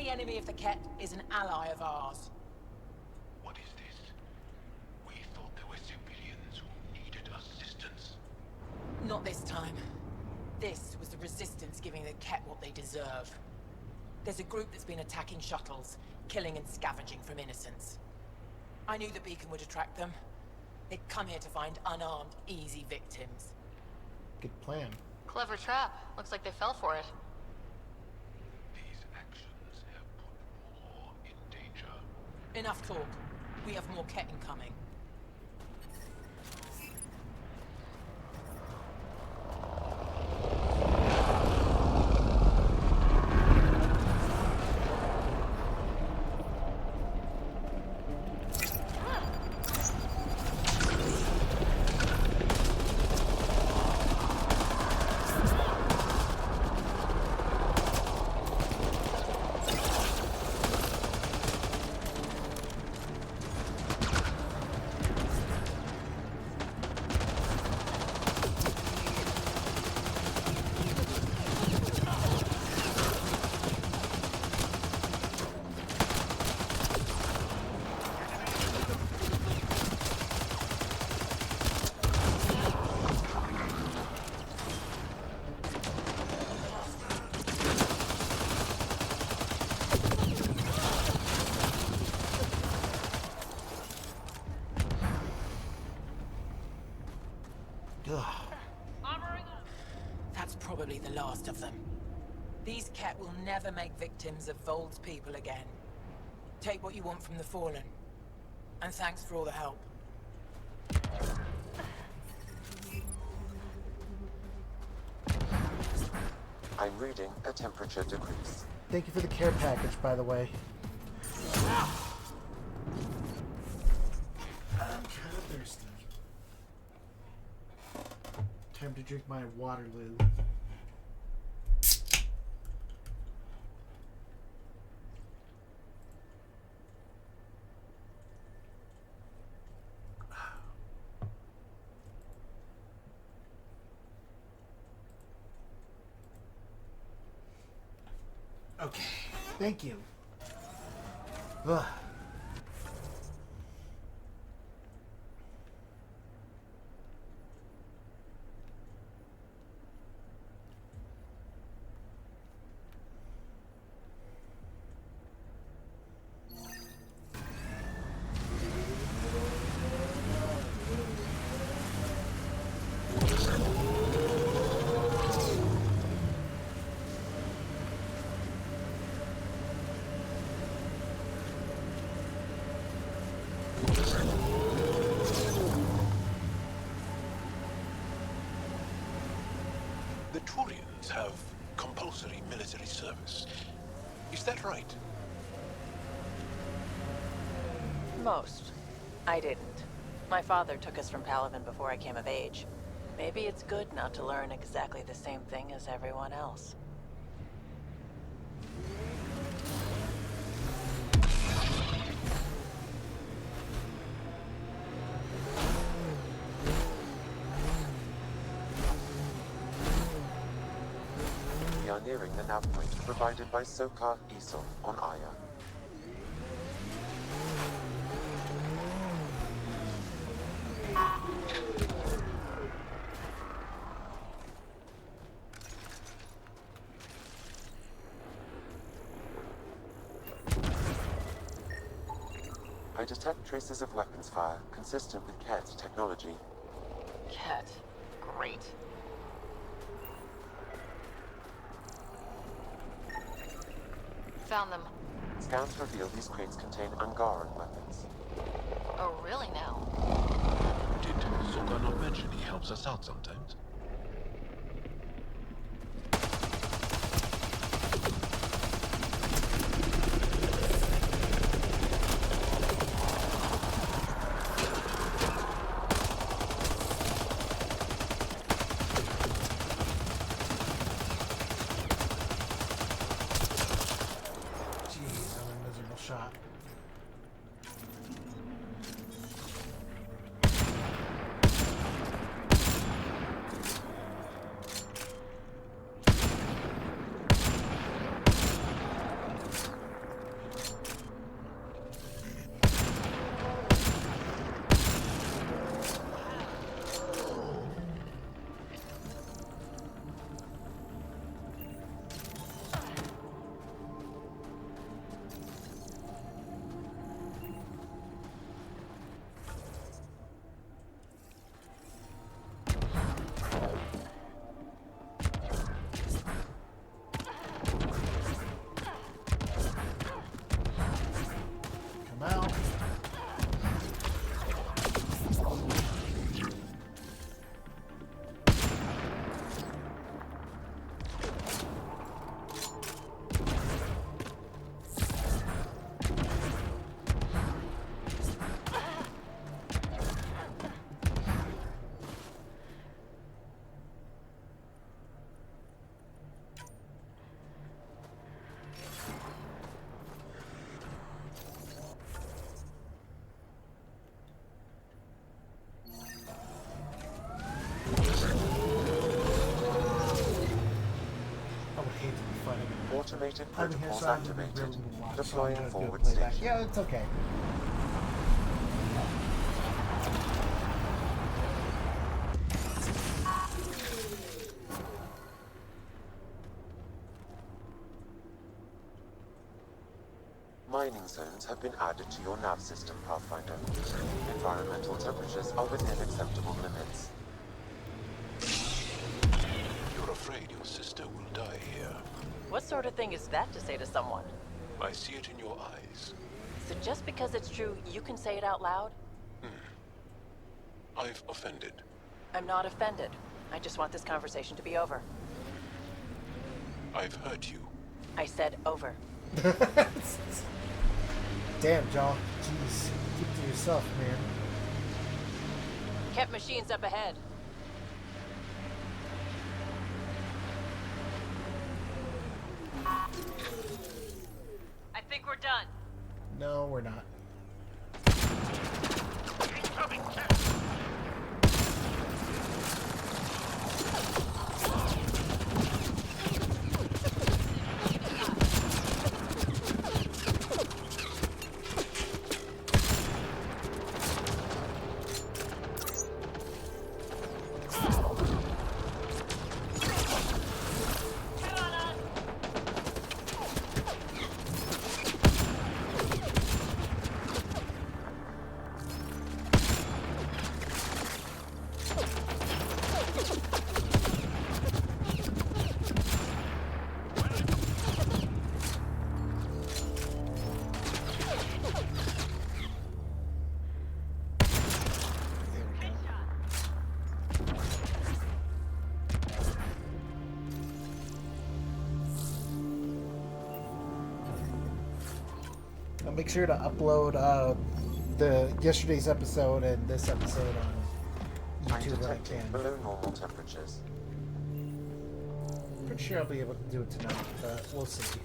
Any enemy of the Ket is an ally of ours. What is this? We thought there were civilians who needed assistance. Not this time. This was the Resistance giving the Ket what they deserve. There's a group that's been attacking shuttles, killing and scavenging from innocents. I knew the beacon would attract them. They'd come here to find unarmed, easy victims. Good plan. Clever trap. Looks like they fell for it. These actions have put more in danger. Enough talk. We have more Ket incoming. That's probably the last of them. These Ket will never make victims of Vold's people again. Take what you want from the Fallen. And thanks for all the help. I'm reading a temperature decrease. Thank you for the care package, by the way. I'm kind of thirsty. Time to drink my Waterloo. Okay, thank you. Ugh. The Turians have compulsory military service. Is that right? Most. I didn't. My father took us from Palaven before I came of age. Maybe it's good not to learn exactly the same thing as everyone else. We are nearing the nav point provided by Sokar Isol on Aya. I detect traces of weapons fire consistent with Ket's technology. Ket. Great. Found them. Scans reveal these crates contain Angaran weapons. Oh, really now? Did Sokar not mention he helps us out sometimes? Shot. Stated I'm here, protocols so I have to be activated. really watch. Deploying So I'm gonna do a forward playback. station. Yeah, it's okay. Mining zones have been added to your nav system, Pathfinder. Environmental temperatures are within acceptable limits. You're afraid your sister will die here. What sort of thing is that to say to someone? I see it in your eyes. So just because it's true, you can say it out loud? I've offended. I'm not offended. I just want this conversation to be over. I've hurt you. I said over. Damn, Joel. Jeez. Keep to yourself, man. Kept machines up ahead. I think we're done. No, we're not. Incoming cat! I'll make sure to upload the yesterday's episode and this episode on YouTube when I can. Below normal temperatures. Pretty sure I'll be able to do it tonight, but we'll see.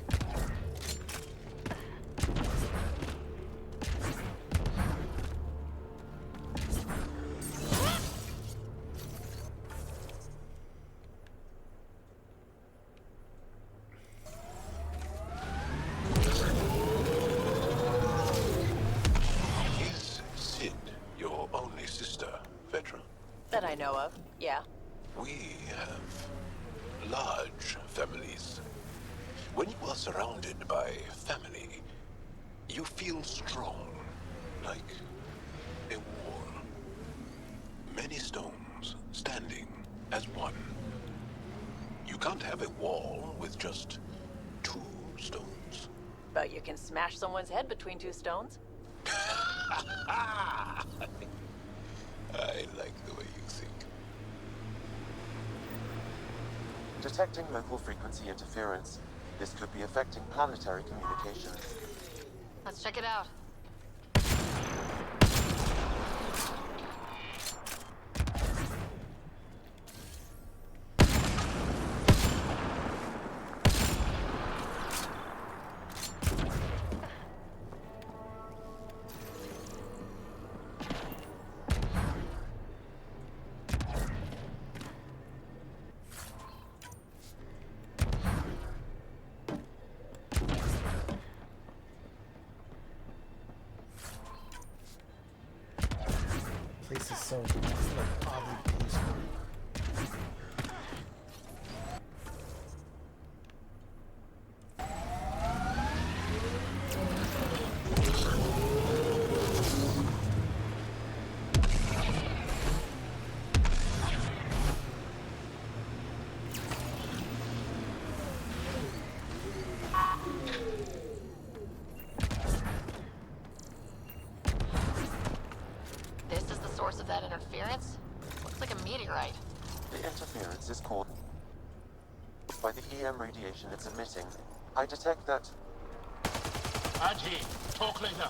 Is Sid your only sister, veteran? That I know of, yeah. We have large families. When you are surrounded by family, you feel strong, like a wall. Many stones standing as one. You can't have a wall with just 2 stones. But you can smash someone's head between 2 stones. I like the way you think. Detecting local frequency interference. This could be affecting planetary communications. Let's check it out. Place is so like oddly peaceful. This is the source of that interference? Looks like a meteorite. The interference is caused by the EM radiation it's emitting. I detect that... Aji, talk later.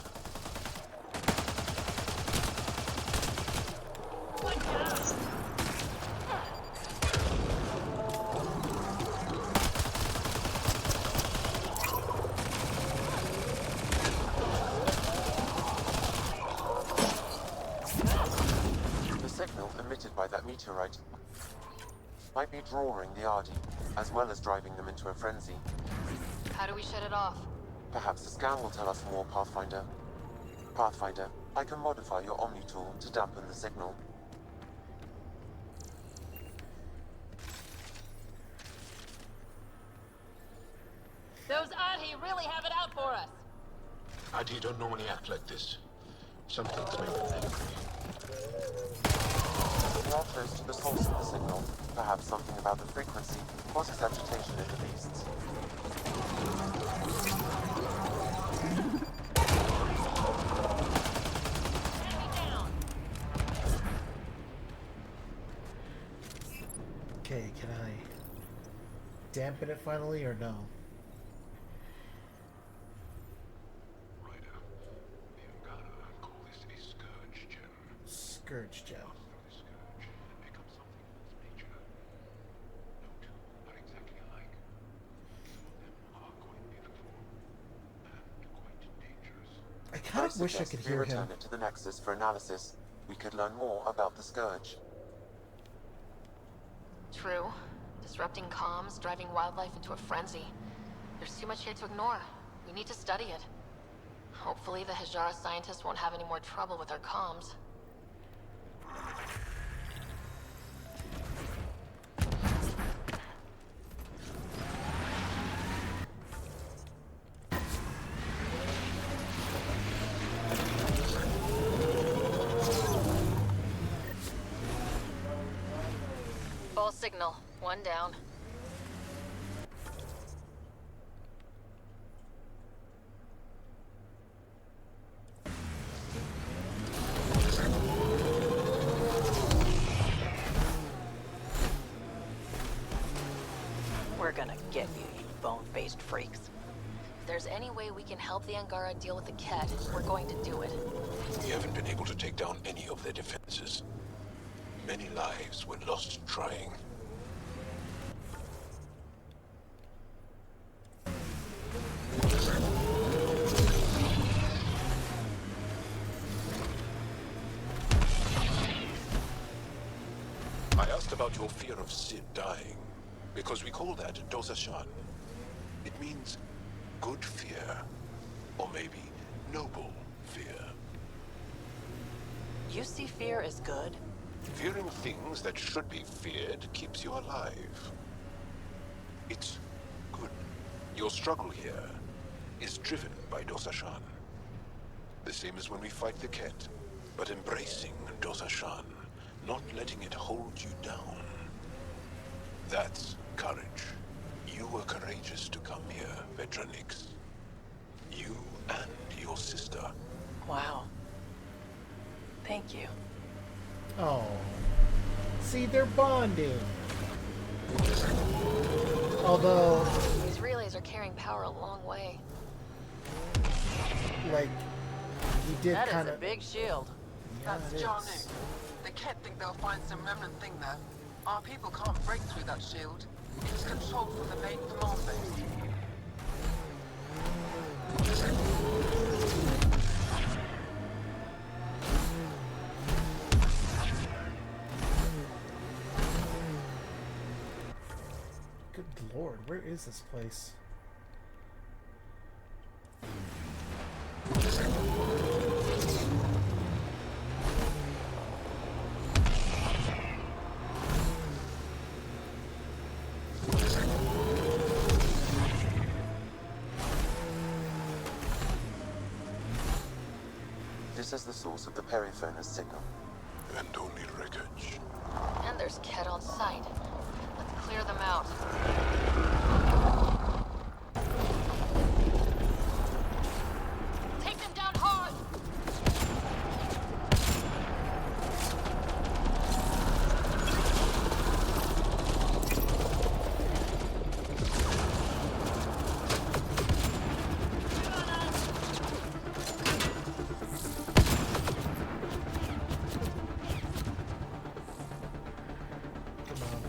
The signal emitted by that meteorite might be drawing the Ardi, as well as driving them into a frenzy. How do we shut it off? Perhaps the scan will tell us more, Pathfinder. Pathfinder, I can modify your Omni tool to dampen the signal. Those Ahi really have it out for us. Adi don't normally act like this. Something's made them angry. We are close to the source of the signal. Perhaps something about the frequency causes agitation in the beasts. Okay, can I dampen it finally or no? Scourge gem. I kind of wish I could hear him. Return it to the Nexus for analysis. We could learn more about the Scourge. True. Disrupting comms, driving wildlife into a frenzy. There's too much here to ignore. We need to study it. Hopefully the Hijara scientists won't have any more trouble with our comms. Full signal. One down. We're gonna get you, you bone-faced freaks. If there's any way we can help the Angara deal with the Ket, we're going to do it. We haven't been able to take down any of their defenses. Many lives were lost trying. I asked about your fear of Sid dying, because we call that Dosashan. It means good fear, or maybe noble fear. You see fear as good? Fearing things that should be feared keeps you alive. It's good. Your struggle here is driven by Dosashan. The same as when we fight the Ket, but embracing Dosashan, not letting it hold you down. That's courage. You were courageous to come here, Vetranix. You and your sister. Wow. Thank you. Oh. See, they're bonding. Although... These relays are carrying power a long way. Like, he did That kind is of... a big shield. Yeah, That's it Jarnu. is. The Ket think they'll find some remnant thing there. Our people can't break through that shield. It's controlled from the main command base. Good lord, where is this place? This is the source of the Periphone's signal. And only wreckage. And there's Ket on site. Let's clear them out. Take them down hard! Come on.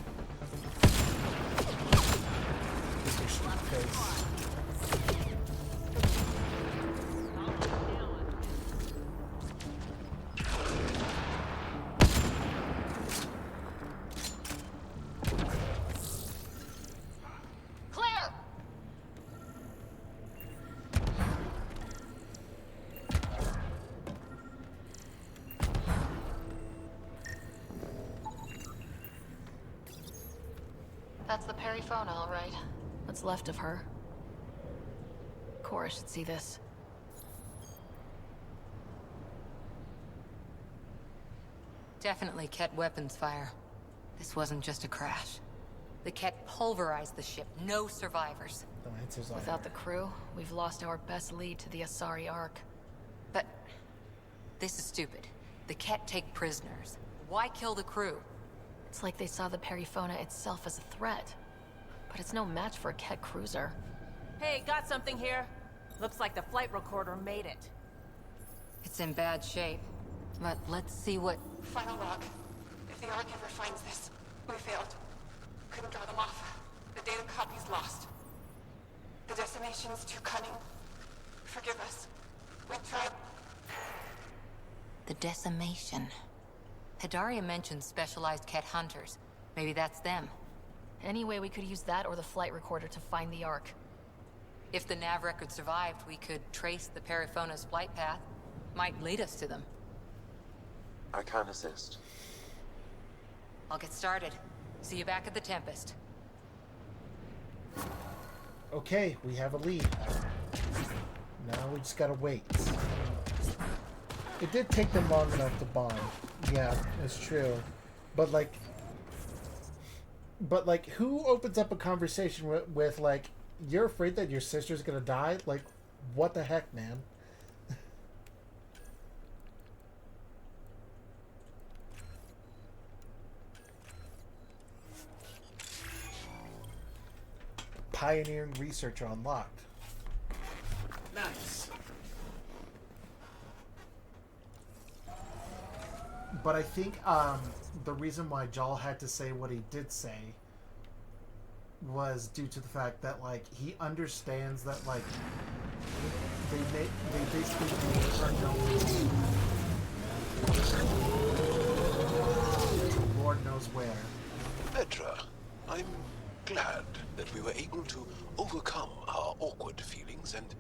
That's the Perifona, all right. What's left of her. Cora should see this. Definitely Ket weapons fire. This wasn't just a crash. The Ket pulverized the ship. No survivors. No answers Without either. the crew, we've lost our best lead to the Asari Ark. But this is stupid. The Ket take prisoners. Why kill the crew? It's like they saw the Perifona itself as a threat. But it's no match for a Ket cruiser. Hey, got something here. Looks like the flight recorder made it. It's in bad shape. But let's see what... Final log. If the Ark ever finds this, we failed. Couldn't draw them off. The data copy's lost. The decimation's too cunning. Forgive us. We tried. The decimation. Hidaria mentioned specialized Ket hunters. Maybe that's them. Anyway, we could use that or the flight recorder to find the Ark. If the nav record survived, we could trace the Perifona's flight path. Might lead us to them. I can assist. I'll get started. See you back at the Tempest. Okay, we have a lead. Now we just gotta wait. It did take them long enough to bond. Yeah, it's true. But like, who opens up a conversation with like, you're afraid that your sister's gonna die? Like, what the heck, man? Pioneering research unlocked. Nice. But I think the reason why Jal had to say what he did say was due to the fact that like he understands that like they basically made unknown Lord knows where. Petra, I'm glad that we were able to overcome our awkward feelings and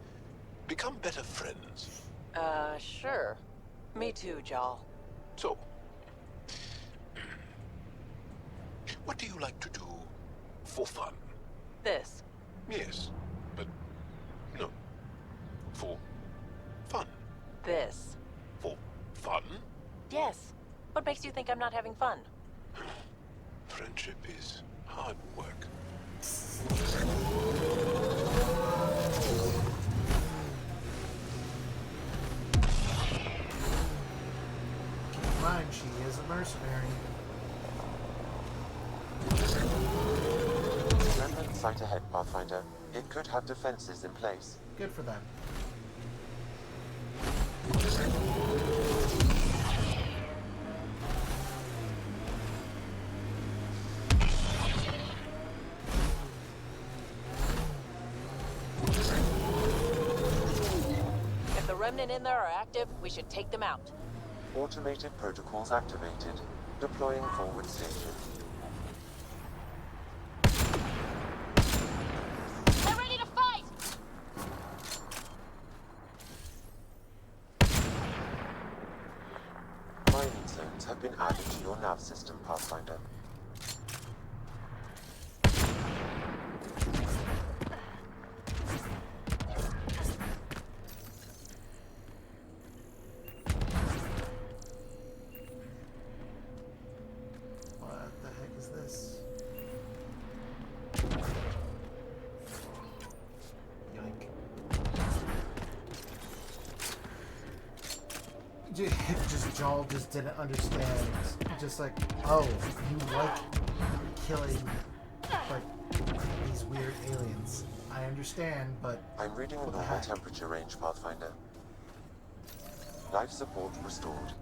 become better friends. Sure. Me too, Jal. So, what do you like to do for fun? This. Yes, but no. For fun. This. For fun? Yes. What makes you think I'm not having fun? Friendship is hard work. Keep in mind, she is a mercenary. Remnant site ahead, Pathfinder. It could have defenses in place. Good for them. If the Remnant in there are active, we should take them out. Automated protocols activated. Deploying forward station. They're ready to fight! Mining zones have been added to your nav system, Pathfinder. What the heck is this? Yoink. Just Jal just didn't understand. Just like, oh, you like killing like these weird aliens. I understand, but I'm reading a what the normal heck? temperature range, Pathfinder. Life support restored.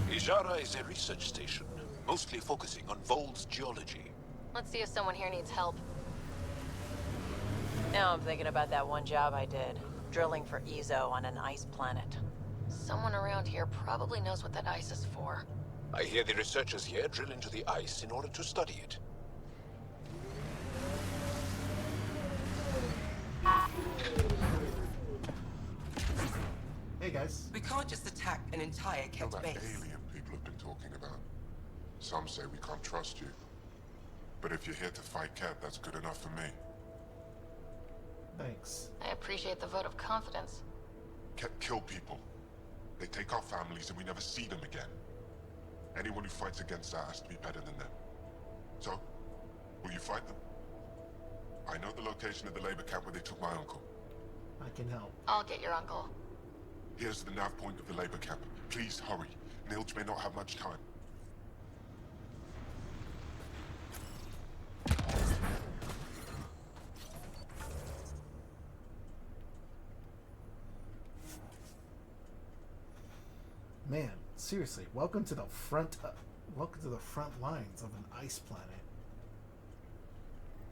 Ijara is a research station, mostly focusing on Vold's geology. Let's see if someone here needs help. Now I'm thinking about that one job I did. Drilling for Ezo on an ice planet. Someone around here probably knows what that ice is for. I hear the researchers here drill into the ice in order to study it. Hey guys. We can't just attack an entire Know Kett that base. alien people have been talking about. Some say we can't trust you. But if you're here to fight Kett, that's good enough for me. Thanks. I appreciate the vote of confidence. Kett kill people. They take our families and we never see them again. Anyone who fights against that has to be better than them. So, will you fight them? I know the location of the labor camp where they took my uncle. I can help. I'll get your uncle. Here's the nav point of the labor camp. Please hurry. Nilge may not have much time. Man, seriously, welcome to the front lines of an ice planet.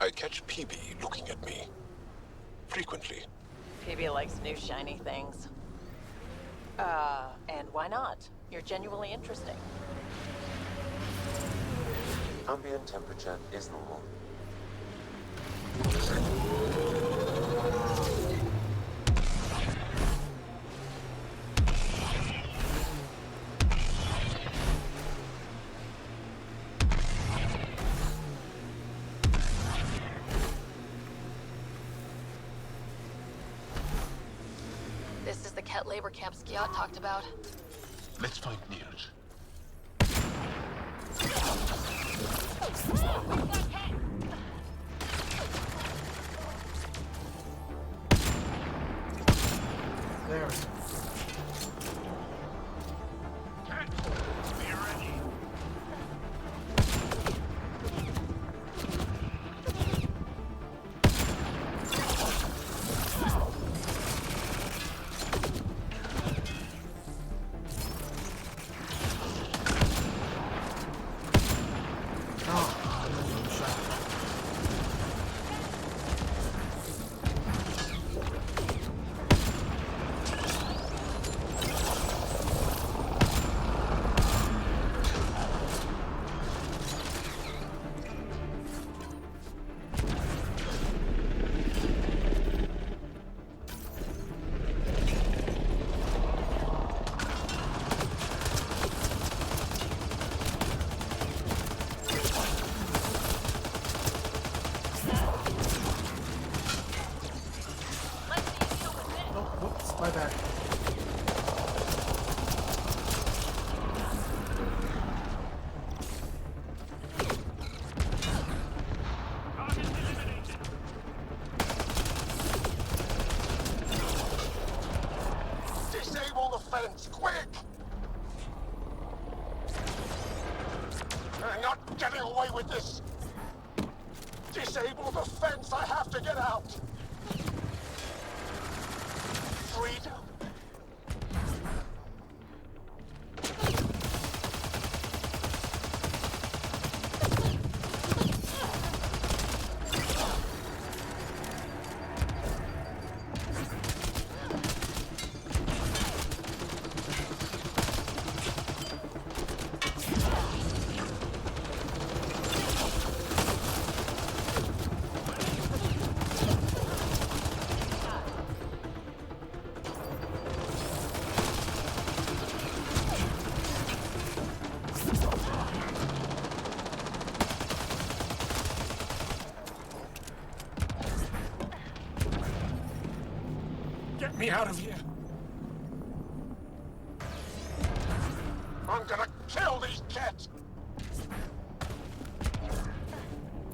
I catch PB looking at me. Frequently. PB likes new shiny things. And why not? You're genuinely interesting. Ambient temperature is normal. This is the Kett labor camp Skiot talked about. Let's find Nilge. There we go. My bad. Disable the fence, quick! You're not getting away with this! Disable the fence, I have to get out! Freedom. Get me out of here! I'm gonna kill these cats!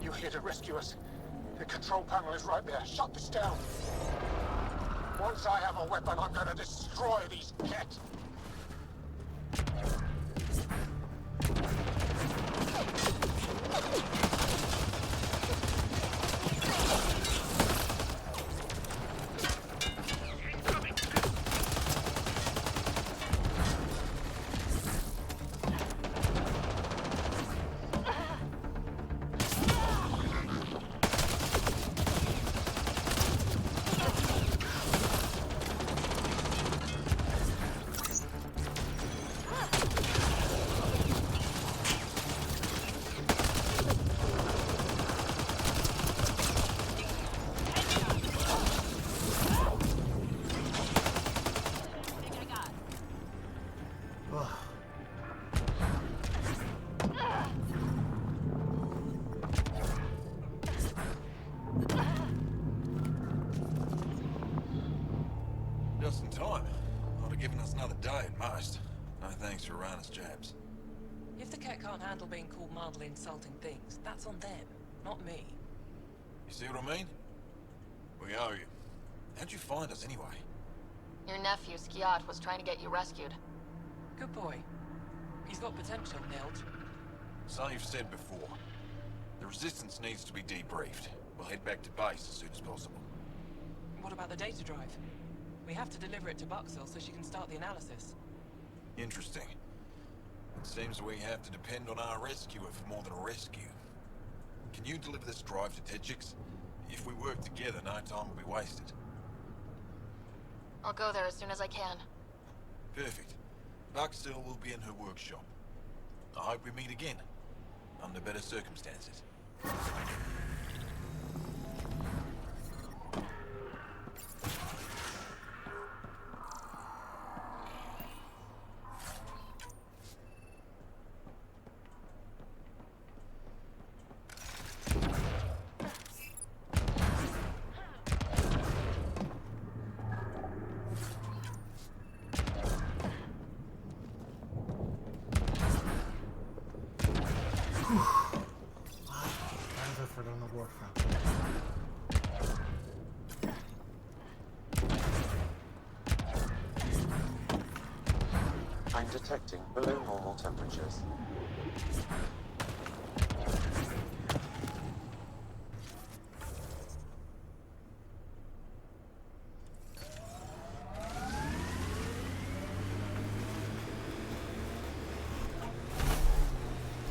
You're here to rescue us. The control panel is right there. Shut this down. Once I have a weapon, I'm gonna destroy these cats. Most. No thanks for Rana's jabs. If the Ket can't handle being called mildly insulting things, that's on them, not me. You see what I mean? We owe you. How'd you find us anyway? Your nephew, Skiat, was trying to get you rescued. Good boy. He's got potential, Nilt. So you've said before. The Resistance needs to be debriefed. We'll head back to base as soon as possible. What about the data drive? We have to deliver it to Buxel so she can start the analysis. Interesting. It seems we have to depend on our rescuer for more than a rescue. Can you deliver this drive to Tedjix? If we work together, no time will be wasted. I'll go there as soon as I can. Perfect. Buxel will be in her workshop. I hope we meet again. Under better circumstances. I'm detecting below normal temperatures.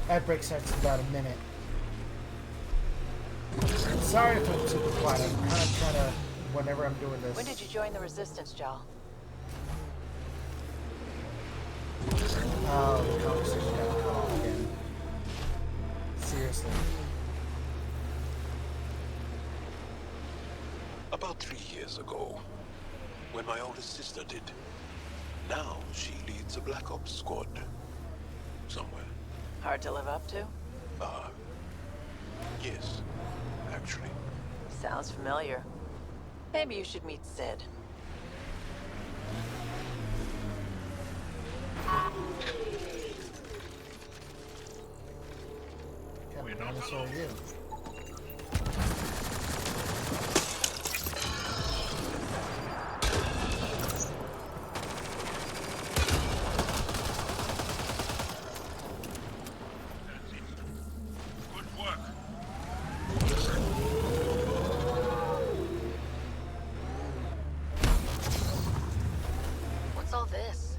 That break starts in about a minute. Sorry if I'm super quiet. I'm kind of trying to, whenever I'm doing this. When did you join the Resistance, Jal? Oh, the conversation got cut off again. Seriously. About 3 years ago, when my oldest sister did. Now she leads a Black Ops squad. Somewhere. Hard to live up to? Yes, actually. Sounds familiar. Maybe you should meet Sid. Kind of dinosaur you. What's all this?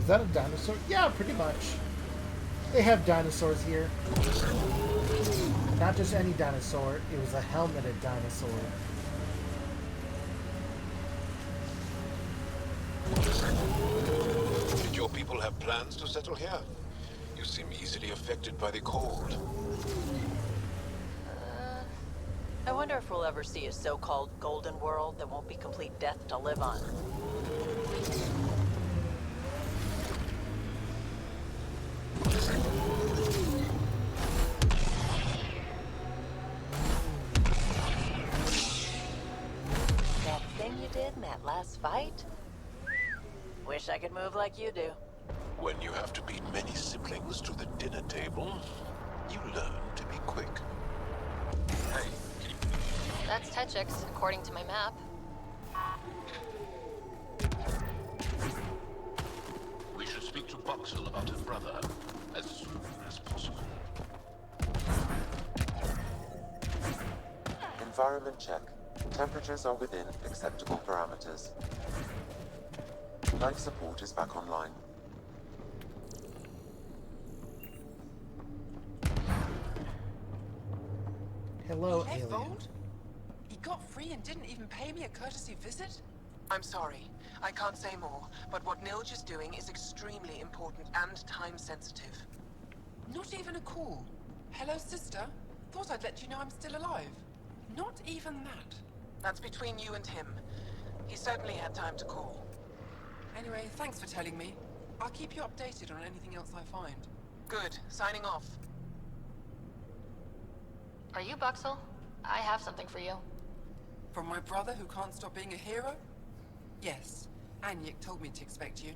Is that a dinosaur? Yeah, pretty much. They have dinosaurs here. Not just any dinosaur, it was a helmeted dinosaur. Did your people have plans to settle here? You seem easily affected by the cold. I wonder if we'll ever see a so-called golden world that won't be complete death to live on. That thing you did in that last fight? Wish I could move like you do. When you have to beat many siblings to the dinner table, you learn to be quick. Hey, That's Tedjix, according to my map. we should speak to Buxel about her brother as soon as possible. Environment check. Temperatures are within acceptable parameters. Life support is back online. Hello, He alien. fold? He got free and didn't even pay me a courtesy visit? I'm sorry. I can't say more, but what Nilge is doing is extremely important and time-sensitive. Not even a call. Hello, sister. Thought I'd let you know I'm still alive. Not even that. That's between you and him. He certainly had time to call. Anyway, thanks for telling me. I'll keep you updated on anything else I find. Good. Signing off. Are you Buxel? I have something for you. From my brother who can't stop being a hero? Yes. Anyek told me to expect you.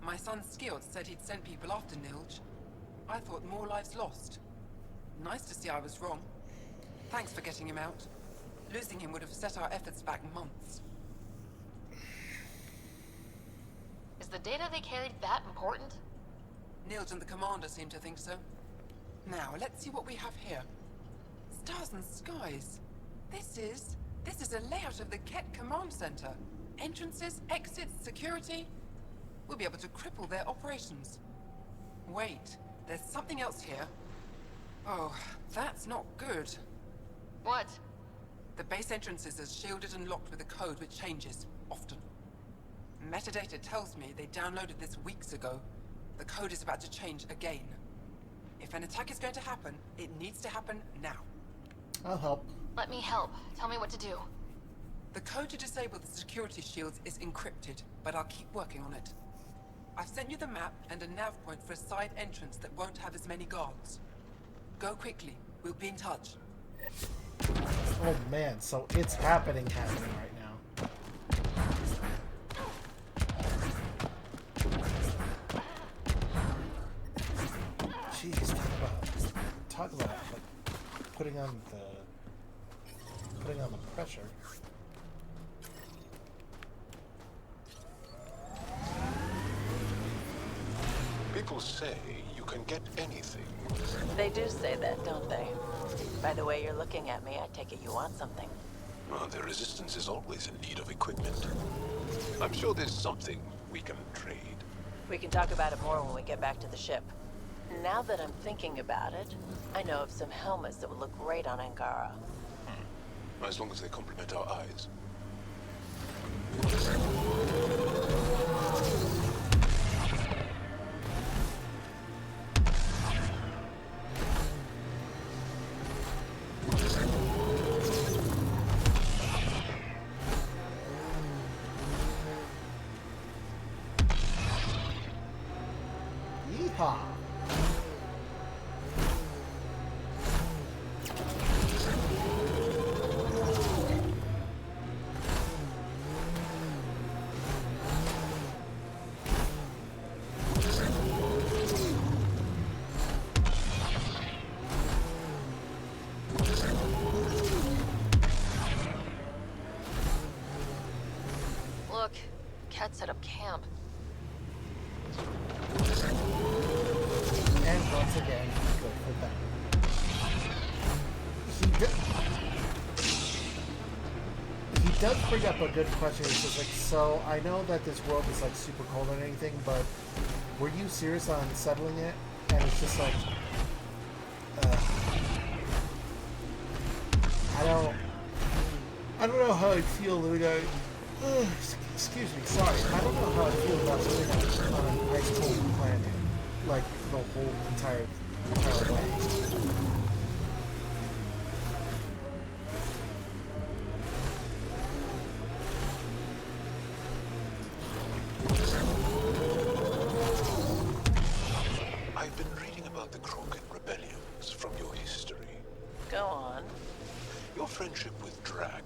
My son Skjord said he'd sent people after Nilge. I thought more lives lost. Nice to see I was wrong. Thanks for getting him out. Losing him would have set our efforts back months. Is the data they carried that important? Nilge and the commander seem to think so. Now, let's see what we have here. Stars and skies. This is a layout of the Ket Command Center. Entrances, exits, security. We'll be able to cripple their operations. Wait, there's something else here. Oh, that's not good. What? The base entrances are shielded and locked with a code which changes, often. Metadata tells me they downloaded this weeks ago. The code is about to change again. If an attack is going to happen, it needs to happen now. I'll help. Let me help. Tell me what to do. The code to disable the security shields is encrypted, but I'll keep working on it. I've sent you the map and a nav point for a side entrance that won't have as many guards. Go quickly. We'll be in touch. Oh man, so it's happening right now. Jeez, talk about like putting on the pressure. People say you can get anything. They do say that, don't they? By the way you're looking at me, I take it you want something. Well, the Resistance is always in need of equipment. I'm sure there's something we can trade. We can talk about it more when we get back to the ship. Now that I'm thinking about it, I know of some helmets that would look great on Angara. As long as they complement our eyes. Yeehaw! Look, Ket set up camp. And once again, good for them. He does bring up a good question. He says, like, so I know that this world is like super cold and anything, but were you serious on settling it? And it's just like, I don't know how I feel living on. Excuse me, sorry. I don't know how I feel about living on an ice cold planet, like the whole entire way. I've been reading about the Krogan rebellions from your history. Go on. Your friendship with Drac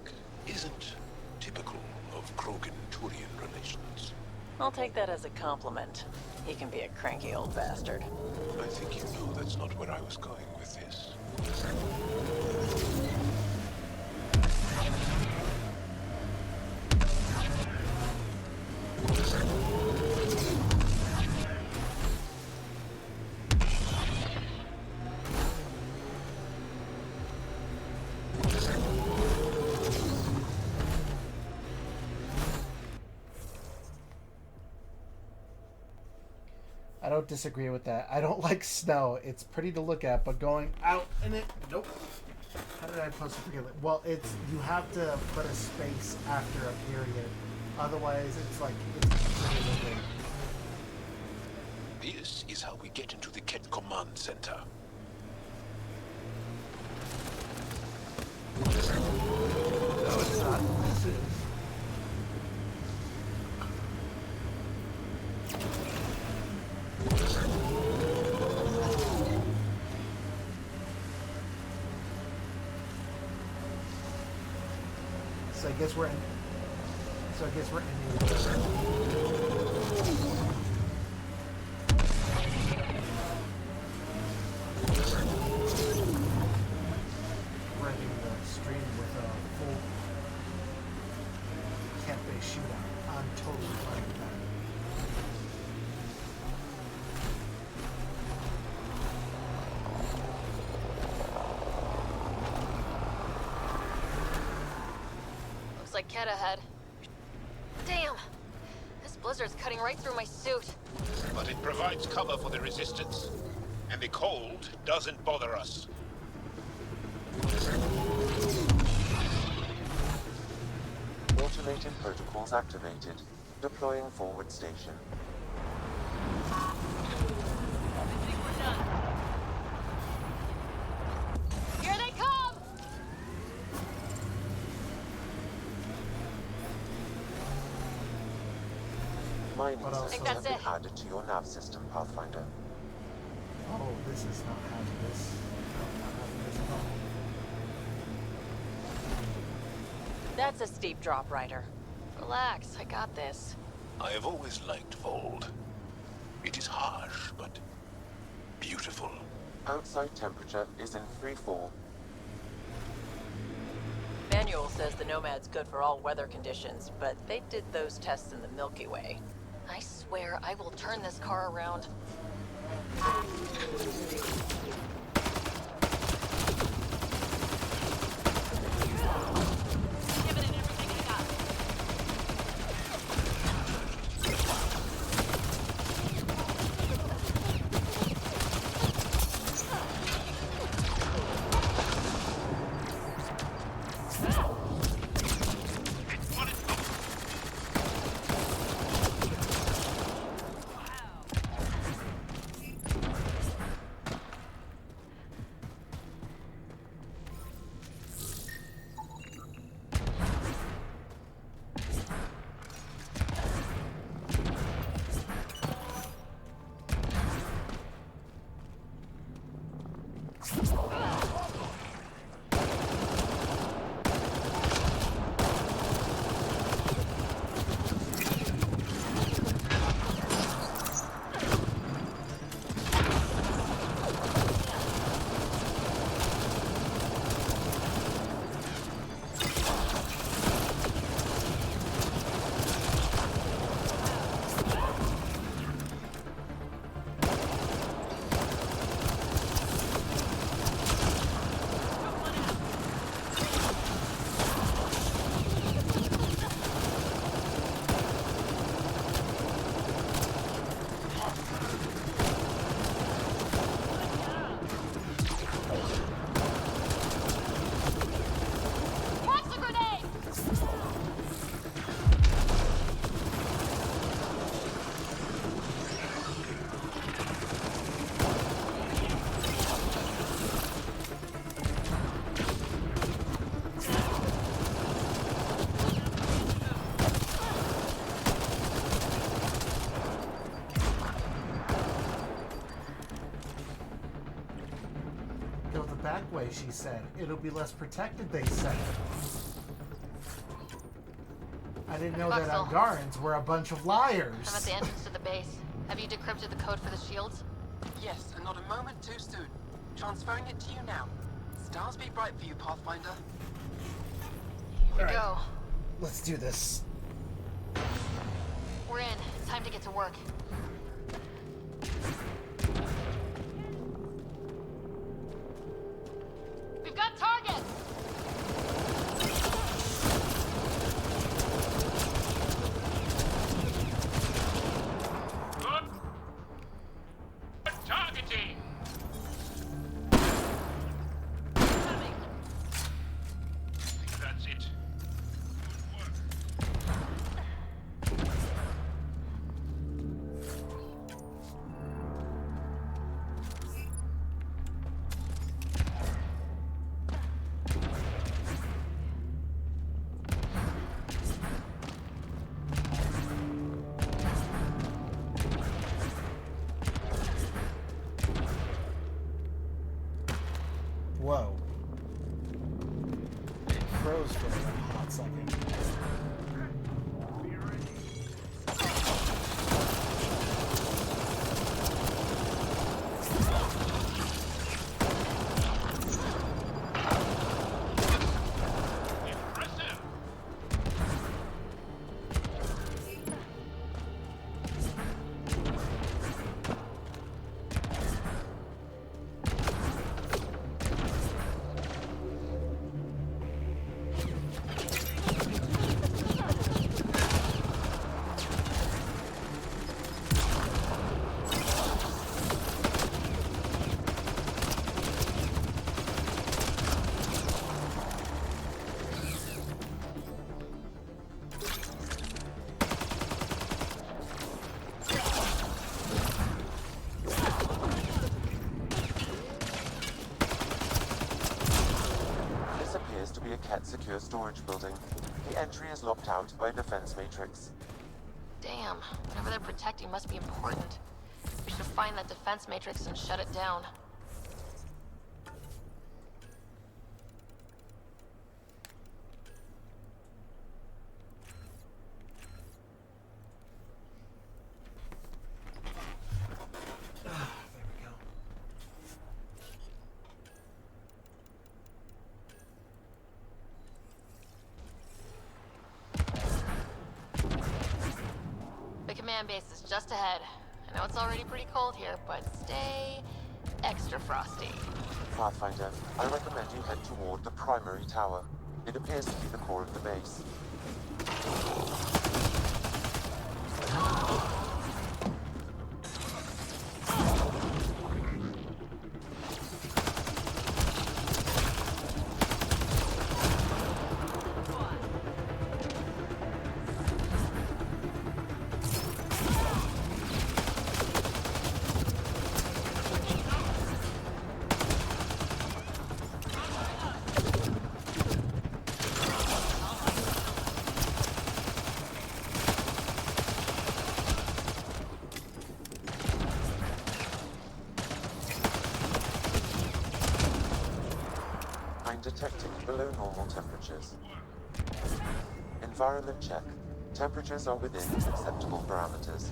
isn't typical of Krogan-Turian relations. I'll take that as a compliment. He can be a cranky old bastard. I think you know that's not where I was going with this. I don't disagree with that. I don't like snow. It's pretty to look at, but going out in it, nope. How did I post a period? Well, it's you have to put a space after a period, otherwise it's like it's pretty. This is how we get into the Ket Command Center. No, it's not. This is. So I guess we're in. So I guess we're in. Running the stream with a full camp-based shootout. I'm totally fine with that. Looks like Ket ahead. Damn! This blizzard's cutting right through my suit. But it provides cover for the resistance. And the cold doesn't bother us. Automated protocols activated. Deploying forward station. Here they come! Mining What else? systems have been added to your nav system, Pathfinder. Oh, this is not hazardous. No, not hazardous at all. That's a steep drop, Ryder. Relax, I got this. I have always liked Vold. It is harsh, but beautiful. Outside temperature is in free fall. Manual says the Nomad's good for all weather conditions, but they did those tests in the Milky Way. I swear I will turn this car around. Back way, she said. It'll be less protected, they said. I didn't know that Buxel. Angarans were a bunch of liars. I'm at the entrance to the base. Have you decrypted the code for the shields? Yes, and not a moment too soon. Transferring it to you now. Stars be bright for you, Pathfinder. Here we go. Let's do this. We're in. It's time to get to work. We've got targets! Targeting! storage building. The entry is locked out by a defense matrix. Damn, whatever they're protecting must be important. We should find that defense matrix and shut it down. The command base is just ahead. I know it's already pretty cold here, but stay extra frosty. Pathfinder, I recommend you head toward the primary tower. It appears to be the core of the base. Detecting below normal temperatures. Environment check. Temperatures are within acceptable parameters.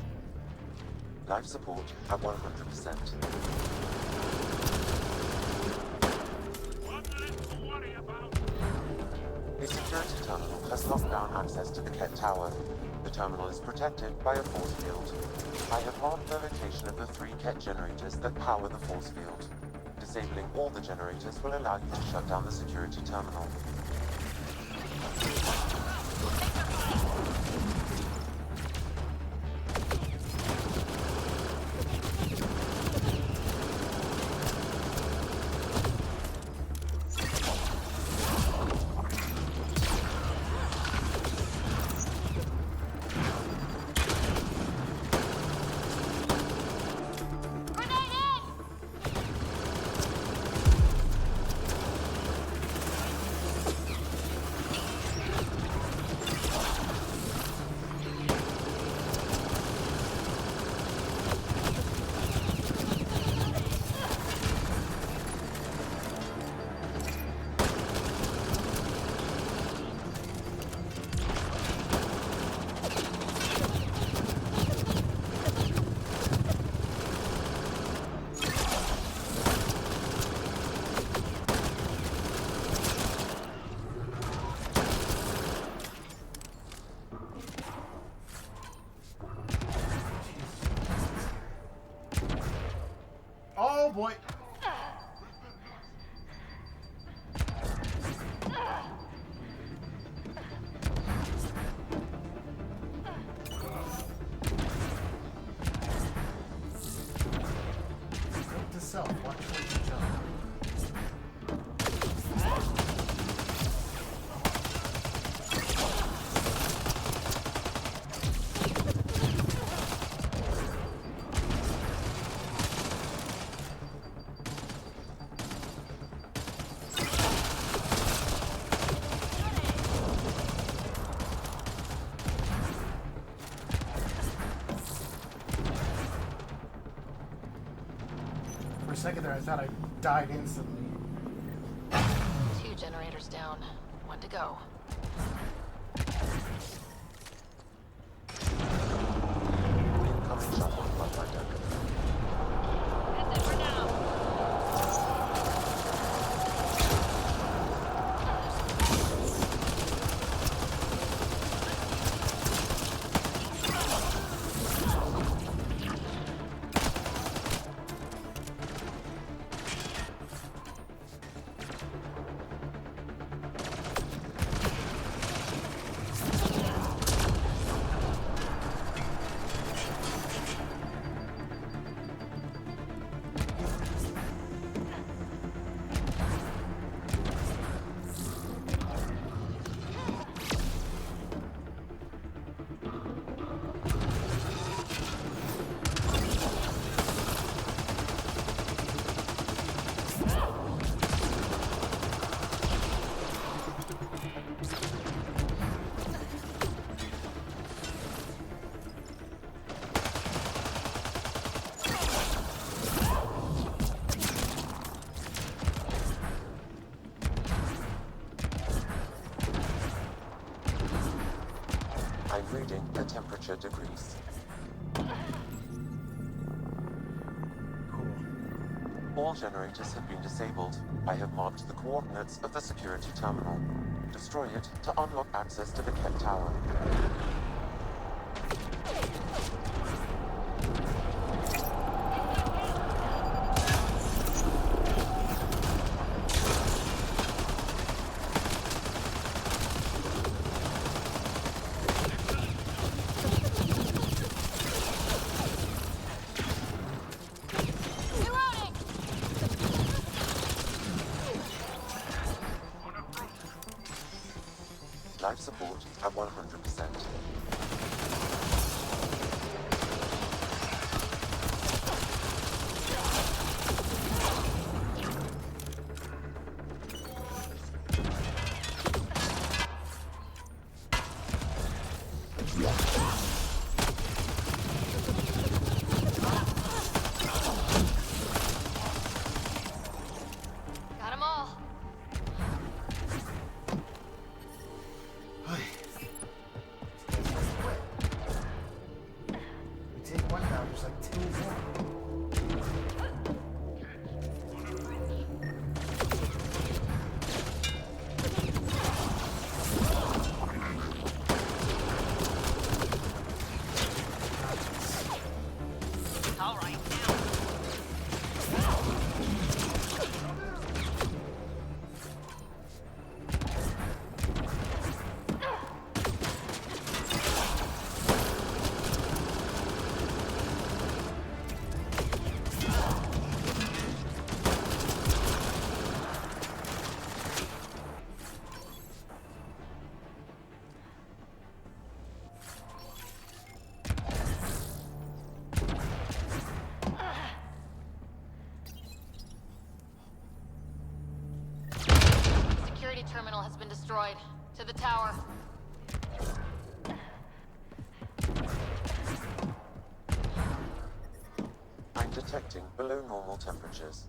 Life support at 100%. The security terminal has locked down access to the Ket Tower. The terminal is protected by a force field. I have marked the location of the 3 Ket generators that power the force field. Disabling all the generators will allow you to shut down the security terminal. Oh boy. Note to self, watch where you jump. For a second there, I thought I died instantly. 2 generators down. 1 to go. Incoming shuttle, Pathfinder. That's it for now. All generators have been disabled. I have marked the coordinates of the security terminal. Destroy it to unlock access to the Ket Tower. Life support at 100%. Got them all. We take one down, there's like two more. All right, Security terminal has been destroyed. To the tower. I'm detecting below normal temperatures.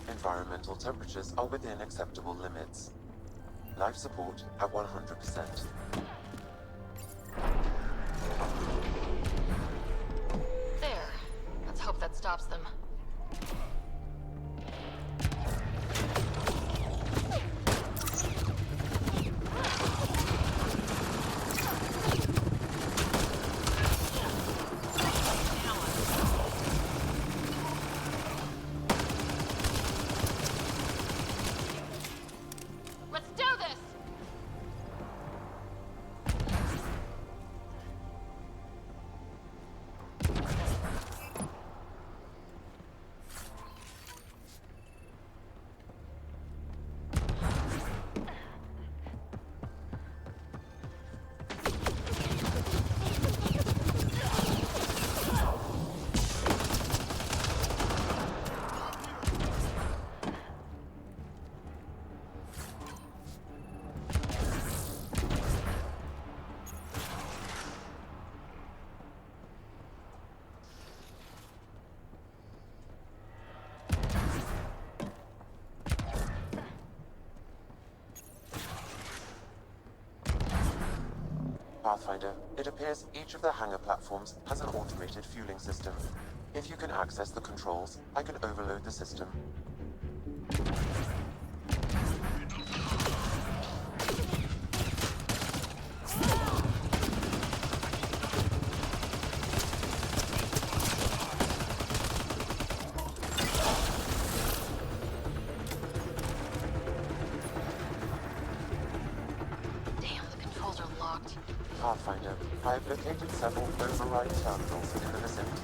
Environmental temperatures are within acceptable limits. Life support at 100%. There. Let's hope that stops them. Let's do this! Pathfinder, it appears each of the hangar platforms has an automated fueling system. If you can access the controls, I can overload the system. Damn, the controls are locked. Pathfinder, I have located several override terminals in the vicinity.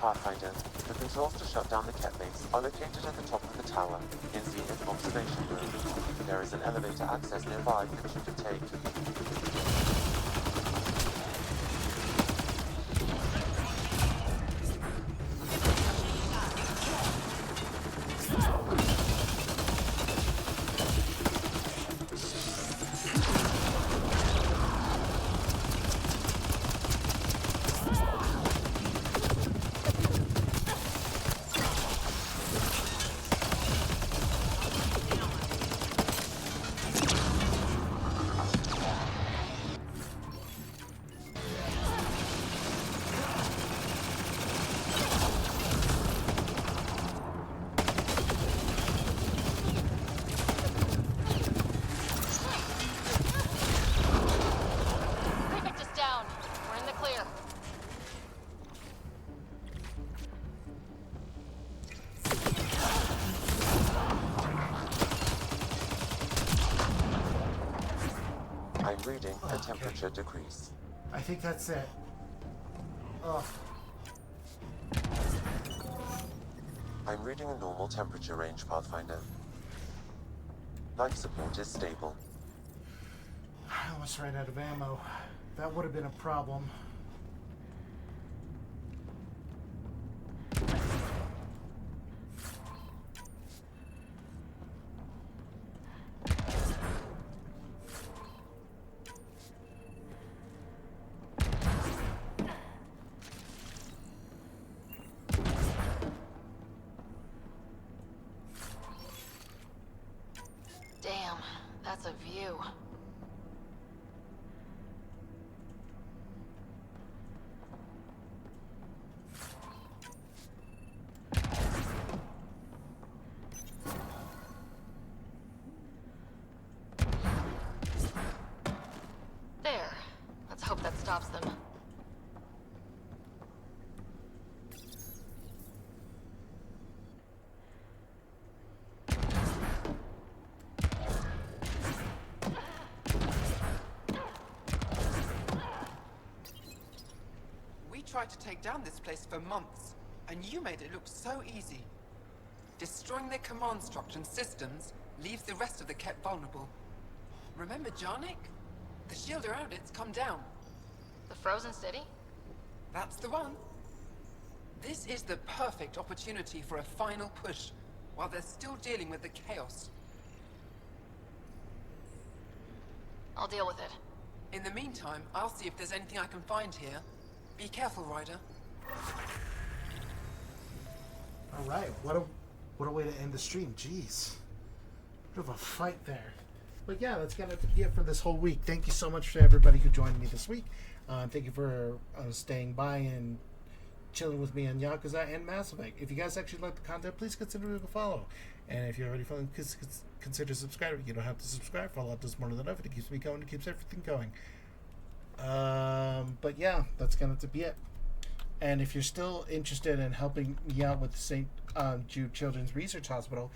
Pathfinder, the controls to shut down the Ket base are located at the top of the tower, in Zenith Observation Room. There is an elevator access nearby that you can take. I'm reading a temperature decrease. I think that's it. Oh. I'm reading a normal temperature range, Pathfinder. Life support is stable. I almost ran out of ammo. That would have been a problem. Damn, that's a view. There. Let's hope that stops them. We tried to take down this place for months, and you made it look so easy. Destroying their command structure and systems leaves the rest of the Ket vulnerable. Remember Jarnik? The shield around it's come down. The frozen city? That's the one. This is the perfect opportunity for a final push, while they're still dealing with the chaos. I'll deal with it. In the meantime, I'll see if there's anything I can find here. Be careful, Ryder. All right, what a way to end the stream. Jeez, bit of a fight there. But yeah, that's gonna be it for this whole week. Thank you so much for everybody who joined me this week. Thank you for staying by and chilling with me on Yakuza and Mass Effect. If you guys actually like the content, please consider to follow. And if you're already following, consider subscribing. You don't have to subscribe. Follow does more than enough. It keeps me going. It keeps everything going. But yeah, that's gonna be it. And if you're still interested in helping me out with the St. Jude Children's Research Hospital,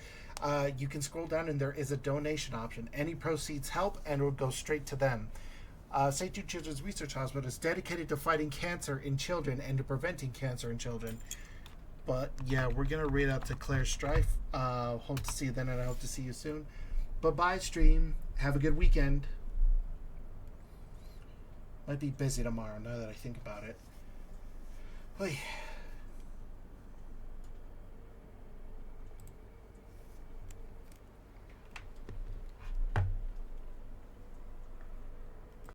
you can scroll down and there is a donation option. Any proceeds help and it will go straight to them. St. Jude Children's Research Hospital is dedicated to fighting cancer in children and to preventing cancer in children. But yeah, we're going to read out to Claire Strife. Hope to see you then, and I hope to see you soon. Bye-bye, stream. Have a good weekend. Might be busy tomorrow now that I think about it. Oy.